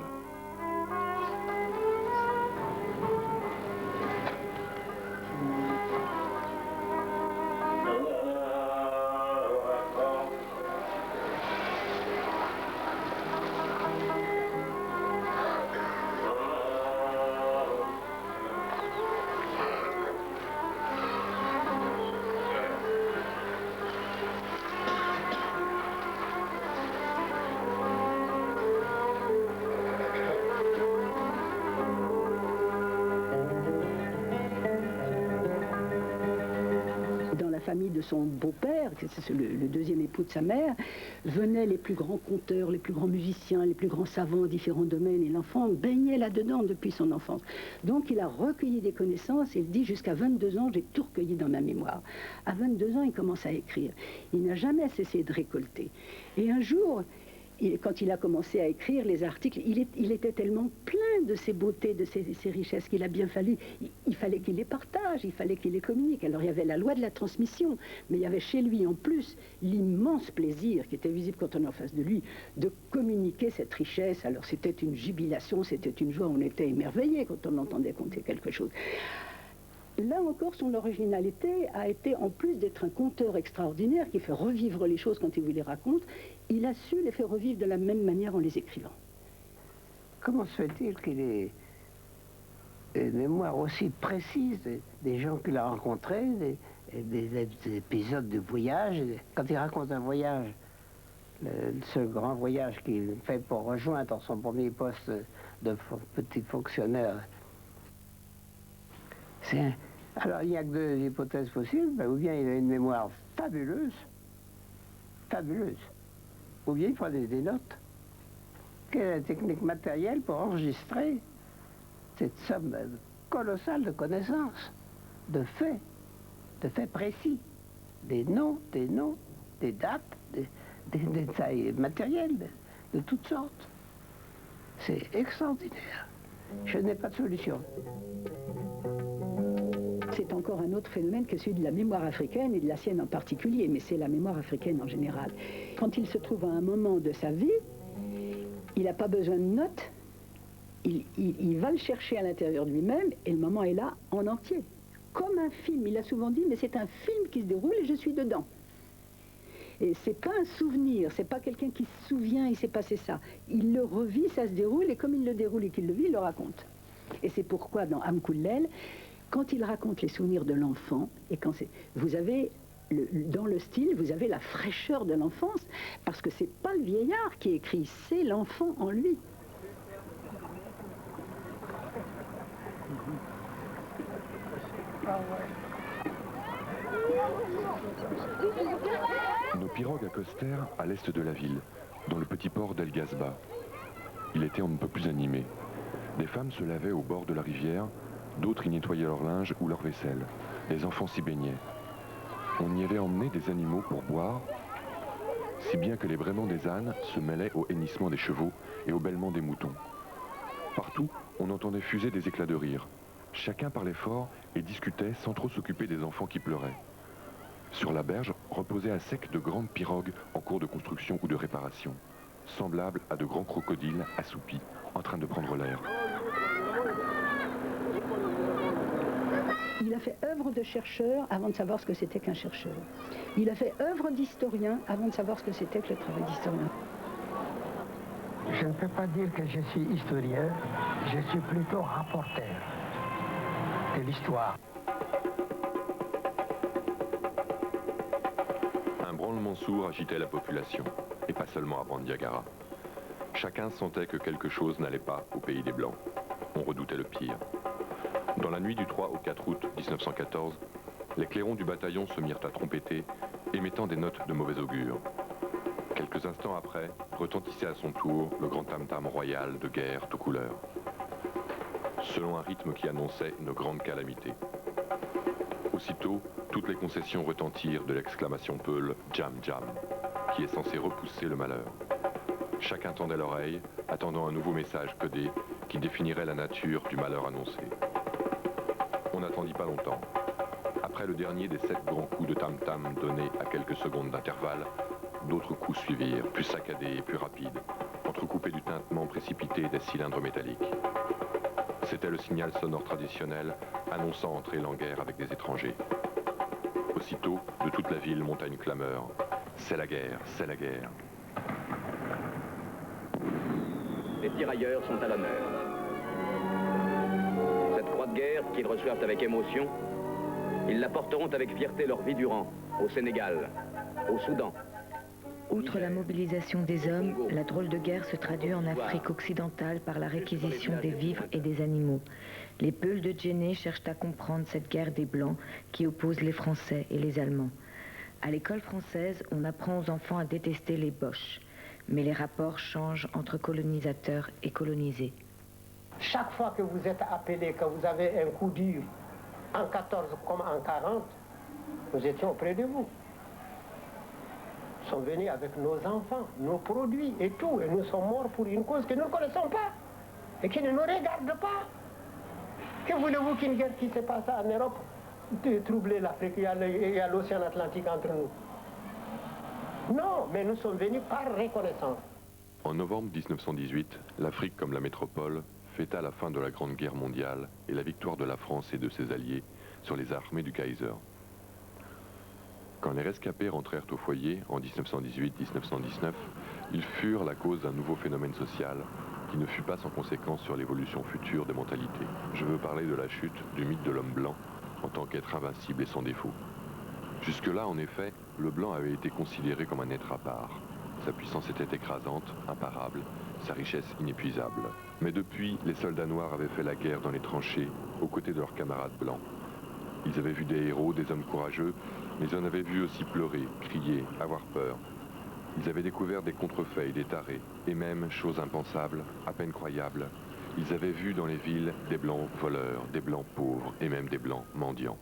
Speaker 12: De son beau-père, c'est le deuxième époux de sa mère, venaient les plus grands conteurs, les plus grands musiciens, les plus grands savants en différents domaines, et l'enfant baignait là-dedans depuis son enfance. Donc il a recueilli des connaissances, et il dit jusqu'à 22 ans, j'ai tout recueilli dans ma mémoire. À 22 ans, il commence à écrire. Il n'a jamais cessé de récolter. Et un jour, quand il a commencé à écrire les articles, il était tellement plein de ses beautés, de ses richesses, qu'il a bien fallu, il fallait qu'il les partage, il fallait qu'il les communique. Alors il y avait la loi de la transmission, mais il y avait chez lui en plus l'immense plaisir qui était visible quand on est en face de lui, de communiquer cette richesse. Alors c'était une jubilation, c'était une joie, on était émerveillés quand on entendait conter quelque chose. Là encore, son originalité a été, en plus d'être un conteur extraordinaire qui fait revivre les choses quand il vous les raconte, il a su les faire revivre de la même manière en les écrivant.
Speaker 1: Comment se fait-il qu'il ait une mémoire aussi précise des gens qu'il a rencontrés, des épisodes de voyage? Quand il raconte un voyage, ce grand voyage qu'il fait pour rejoindre son premier poste de petit fonctionnaire, alors il n'y a que 2 hypothèses possibles, ou bien il a une mémoire fabuleuse, ou bien il prenait des notes. Quelle est la technique matérielle pour enregistrer cette somme colossale de connaissances, de faits précis, des noms, des dates, des détails matériels de toutes sortes? C'est extraordinaire. Je n'ai pas de solution.
Speaker 12: C'est encore un autre phénomène que celui de la mémoire africaine et de la sienne en particulier, mais c'est la mémoire africaine en général. Quand il se trouve à un moment de sa vie, il n'a pas besoin de notes, il va le chercher à l'intérieur de lui-même et le moment est là en entier. Comme un film, il a souvent dit, mais c'est un film qui se déroule et je suis dedans. Et c'est pas un souvenir, c'est pas quelqu'un qui se souvient, il s'est passé ça. Il le revit, ça se déroule, et comme il le déroule et qu'il le vit, il le raconte. Et c'est pourquoi dans Amkoulel, quand il raconte les souvenirs de l'enfant, et quand vous avez, dans le style, vous avez la fraîcheur de l'enfance, parce que c'est pas le vieillard qui écrit, c'est l'enfant en lui.
Speaker 13: Nos pirogues accostèrent à l'est de la ville, dans le petit port d'El Ghazba. Il était un peu plus animé. Des femmes se lavaient au bord de la rivière, d'autres y nettoyaient leur linge ou leur vaisselle. Les enfants s'y baignaient. On y avait emmené des animaux pour boire, si bien que les braiements des ânes se mêlaient au hennissement des chevaux et au bêlement des moutons. Partout, on entendait fuser des éclats de rire. Chacun parlait fort et discutait sans trop s'occuper des enfants qui pleuraient. Sur la berge reposaient à sec de grandes pirogues en cours de construction ou de réparation, semblables à de grands crocodiles assoupis, en train de prendre l'air.
Speaker 12: Il a fait œuvre de chercheur avant de savoir ce que c'était qu'un chercheur. Il a fait œuvre d'historien avant de savoir ce que c'était que le travail d'historien.
Speaker 5: Je ne peux pas dire que je suis historien, je suis plutôt rapporteur de l'histoire.
Speaker 13: Un branlement sourd agitait la population, et pas seulement à Bandiagara. Chacun sentait que quelque chose n'allait pas au pays des Blancs. On redoutait le pire. Dans la nuit du 3 au 4 août 1914, les clairons du bataillon se mirent à trompeter, émettant des notes de mauvais augure. Quelques instants après, retentissait à son tour le grand tam-tam royal de guerre tout couleur, selon un rythme qui annonçait une grande calamité. Aussitôt, toutes les concessions retentirent de l'exclamation peule « Jam Jam », qui est censé repousser le malheur. Chacun tendait l'oreille, attendant un nouveau message codé qui définirait la nature du malheur annoncé. On n'attendit pas longtemps. Après le dernier des 7 grands coups de tam-tam donnés à quelques secondes d'intervalle, d'autres coups suivirent, plus saccadés et plus rapides, entrecoupés du tintement précipité des cylindres métalliques. C'était le signal sonore traditionnel annonçant entrer en guerre avec des étrangers. Aussitôt, de toute la ville monta une clameur. C'est la guerre, c'est la guerre.
Speaker 17: Les tirailleurs sont à l'honneur. Cette croix de guerre qu'ils reçoivent avec émotion, ils la porteront avec fierté leur vie durant, au Sénégal, au Soudan.
Speaker 14: Outre la mobilisation des hommes, la drôle de guerre se traduit en Afrique occidentale par la réquisition des vivres et des animaux. Les Peuls de Djenné cherchent à comprendre cette guerre des Blancs qui oppose les Français et les Allemands. À l'école française, on apprend aux enfants à détester les Boches, mais les rapports changent entre colonisateurs et colonisés.
Speaker 5: Chaque fois que vous êtes appelé, que vous avez un coup dur, en 14 comme en 40, nous étions auprès de vous. Nous sommes venus avec nos enfants, nos produits et tout, et nous sommes morts pour une cause que nous ne connaissons pas et qui ne nous regarde pas. Que voulez-vous qu'une guerre qui se passe en Europe de troubler l'Afrique? Il y a l'océan Atlantique entre nous. Non, mais nous sommes venus par reconnaissance.
Speaker 13: En novembre 1918, l'Afrique comme la métropole fêta la fin de la Grande Guerre mondiale et la victoire de la France et de ses alliés sur les armées du Kaiser. Quand les rescapés rentrèrent au foyer en 1918-1919, ils furent la cause d'un nouveau phénomène social qui ne fut pas sans conséquence sur l'évolution future des mentalités. Je veux parler de la chute du mythe de l'homme blanc en tant qu'être invincible et sans défaut. Jusque-là, en effet, le blanc avait été considéré comme un être à part. Sa puissance était écrasante, imparable, sa richesse inépuisable. Mais depuis, les soldats noirs avaient fait la guerre dans les tranchées, aux côtés de leurs camarades blancs. Ils avaient vu des héros, des hommes courageux, mais ils en avaient vu aussi pleurer, crier, avoir peur. Ils avaient découvert des contrefeux, des tarés, et même, chose impensable, à peine croyable, ils avaient vu dans les villes des blancs voleurs, des blancs pauvres, et même des blancs mendiants.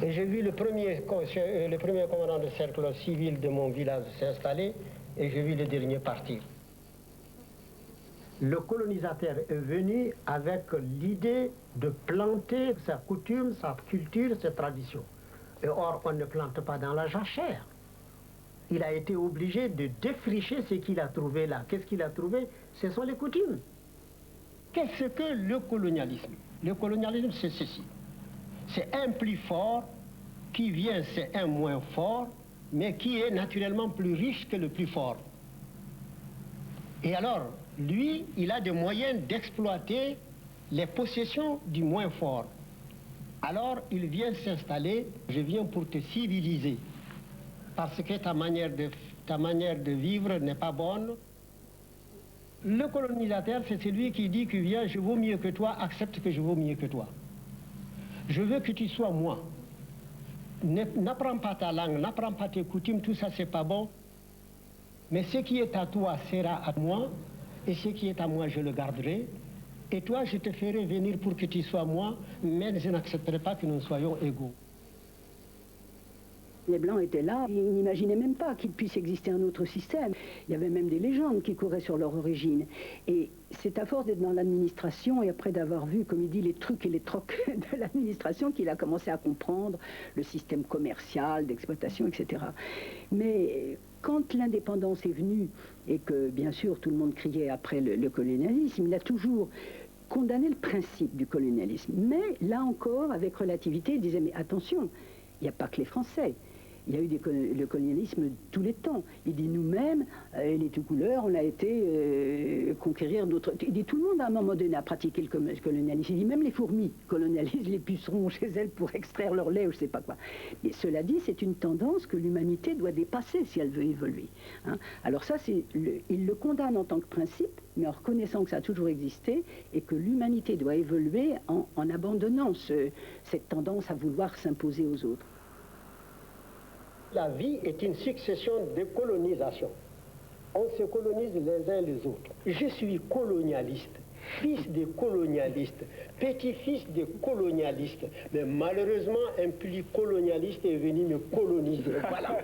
Speaker 5: Et j'ai vu le premier commandant de cercle civil de mon village s'installer, et j'ai vu le dernier partir. Le colonisateur est venu avec l'idée de planter sa coutume, sa culture, ses traditions. Et or, on ne plante pas dans la jachère. Il a été obligé de défricher ce qu'il a trouvé là. Qu'est-ce qu'il a trouvé? Ce sont les coutumes. Qu'est-ce que le colonialisme? Le colonialisme, c'est ceci. C'est un plus fort qui vient, c'est un moins fort, mais qui est naturellement plus riche que le plus fort. Et alors, lui, il a des moyens d'exploiter les possessions du moins fort. Alors, il vient s'installer, je viens pour te civiliser, parce que ta manière de vivre n'est pas bonne. Le colonisateur, c'est celui qui dit que viens, je vaux mieux que toi, accepte que je vaux mieux que toi. Je veux que tu sois moi. N'apprends pas ta langue, n'apprends pas tes coutumes, tout ça c'est pas bon. Mais ce qui est à toi sera à moi, et ce qui est à moi je le garderai. Et toi je te ferai venir pour que tu sois moi, mais je n'accepterai pas que nous soyons égaux.
Speaker 12: Les Blancs étaient là, ils n'imaginaient même pas qu'il puisse exister un autre système. Il y avait même des légendes qui couraient sur leur origine. Et c'est à force d'être dans l'administration et après d'avoir vu, comme il dit, les trucs et les trocs de l'administration qu'il a commencé à comprendre le système commercial, d'exploitation, etc. Mais quand l'indépendance est venue et que, bien sûr, tout le monde criait après le colonialisme, il a toujours condamné le principe du colonialisme. Mais là encore, avec relativité, il disait, mais attention, il n'y a pas que les Français. Il y a eu le colonialisme de tous les temps. Il dit nous-mêmes, les tout couleurs, on a été conquérir d'autres... Il dit tout le monde à un moment donné a pratiqué le colonialisme. Il dit même les fourmis colonialisent les pucerons chez elles pour extraire leur lait ou je ne sais pas quoi. Mais cela dit, c'est une tendance que l'humanité doit dépasser si elle veut évoluer. Hein. Alors ça, il le condamne en tant que principe, mais en reconnaissant que ça a toujours existé et que l'humanité doit évoluer en abandonnant cette tendance à vouloir s'imposer aux autres.
Speaker 5: La vie est une succession de colonisations. On se colonise les uns les autres. Je suis colonialiste, fils de colonialiste, petit-fils de colonialiste. Mais malheureusement, un plus colonialiste est venu me coloniser. Voilà.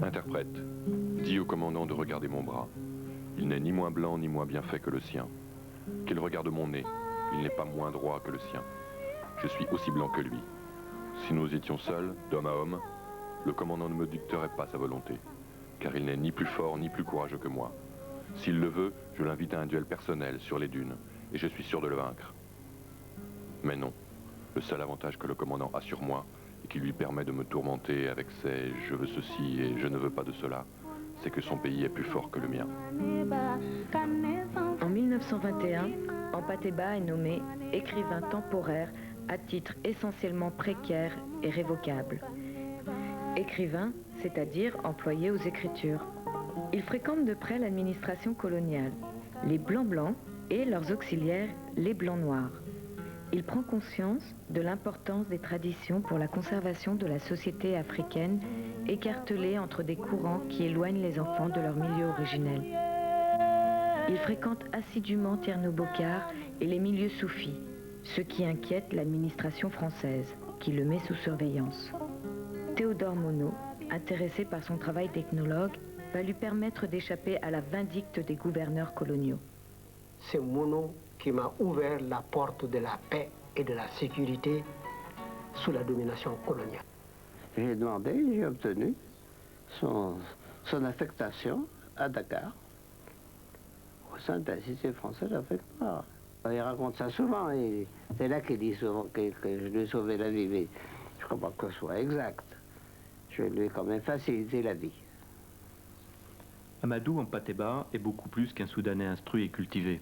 Speaker 13: Interprète, dis au commandant de regarder mon bras. Il n'est ni moins blanc ni moins bien fait que le sien. Qu'il regarde mon nez, il n'est pas moins droit que le sien. Je suis aussi blanc que lui. Si nous étions seuls, d'homme à homme, le commandant ne me dicterait pas sa volonté, car il n'est ni plus fort ni plus courageux que moi. S'il le veut, je l'invite à un duel personnel sur les dunes, et je suis sûr de le vaincre. Mais non, le seul avantage que le commandant a sur moi, et qui lui permet de me tourmenter avec ses « je veux ceci et je ne veux pas de cela », c'est que son pays est plus fort que le mien.
Speaker 14: En 1921, Hampâté-Bâ est nommé écrivain temporaire à titre essentiellement précaire et révocable. Écrivain, c'est-à-dire employé aux écritures. Il fréquente de près l'administration coloniale, les Blancs-Blancs et leurs auxiliaires, les Blancs-Noirs. Il prend conscience de l'importance des traditions pour la conservation de la société africaine écartelée entre des courants qui éloignent les enfants de leur milieu originel. Il fréquente assidûment Tierno Bokar et les milieux soufis, ce qui inquiète l'administration française, qui le met sous surveillance. Théodore Monod, intéressé par son travail d'ethnologue, va lui permettre d'échapper à la vindicte des gouverneurs coloniaux.
Speaker 5: C'est Monod qui m'a ouvert la porte de la paix et de la sécurité sous la domination coloniale.
Speaker 1: J'ai demandé, j'ai obtenu son affectation à Dakar, au sein de la Cité française d'Afrique noire. Il raconte ça souvent, et c'est là qu'il dit souvent que je lui ai sauvé la vie, mais je ne crois pas que ce soit exact. Je lui ai quand même facilité la vie.
Speaker 18: Amadou Hampâté-Bâ est beaucoup plus qu'un Soudanais instruit et cultivé.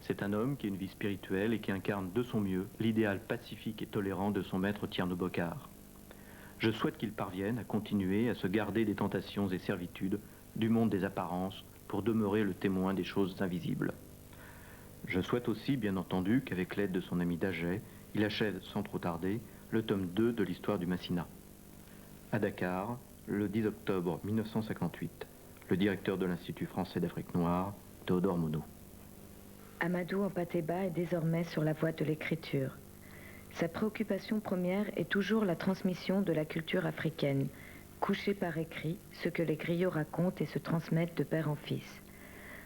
Speaker 18: C'est un homme qui a une vie spirituelle et qui incarne de son mieux l'idéal pacifique et tolérant de son maître Tierno Bokar. Je souhaite qu'il parvienne à continuer à se garder des tentations et servitudes du monde des apparences pour demeurer le témoin des choses invisibles. Je souhaite aussi, bien entendu, qu'avec l'aide de son ami Daget, il achève sans trop tarder le tome 2 de l'histoire du Massina. À Dakar, le 10 octobre 1958, le directeur de l'Institut français d'Afrique noire, Théodore Monod.
Speaker 14: Amadou Hampâté-Bâ est désormais sur la voie de l'écriture. Sa préoccupation première est toujours la transmission de la culture africaine, couchée par écrit, ce que les griots racontent et se transmettent de père en fils.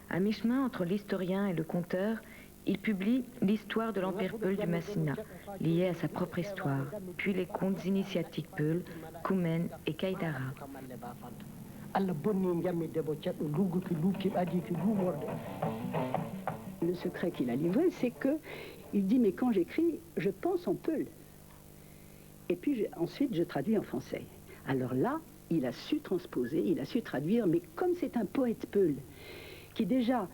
Speaker 14: À mi-chemin entre l'historien et le conteur, il publie l'histoire de l'Empire Peul du Massina, liée à sa propre histoire, puis les contes initiatiques Peul, Koumen et Kaïdara.
Speaker 12: Le secret qu'il a livré, c'est que il dit, mais quand j'écris, je pense en Peul. Et puis ensuite, je traduis en français. Alors là, il a su transposer, il a su traduire, mais comme c'est un poète Peul, qui déjà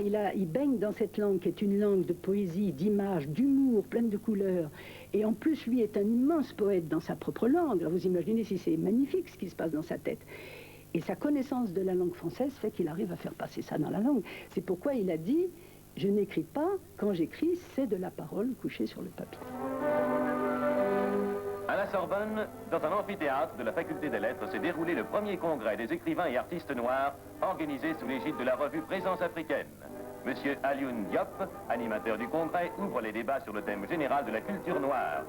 Speaker 12: il baigne dans cette langue qui est une langue de poésie, d'images, d'humour, pleine de couleurs. Et en plus, lui est un immense poète dans sa propre langue. Alors vous imaginez si c'est magnifique ce qui se passe dans sa tête. Et sa connaissance de la langue française fait qu'il arrive à faire passer ça dans la langue. C'est pourquoi il a dit, je n'écris pas, quand j'écris, c'est de la parole couchée sur le papier.
Speaker 19: À la Sorbonne, dans un amphithéâtre de la Faculté des Lettres, s'est déroulé le premier congrès des écrivains et artistes noirs organisé sous l'égide de la revue Présence africaine. Monsieur Alioune Diop, animateur du congrès, ouvre les débats sur le thème général de la culture noire.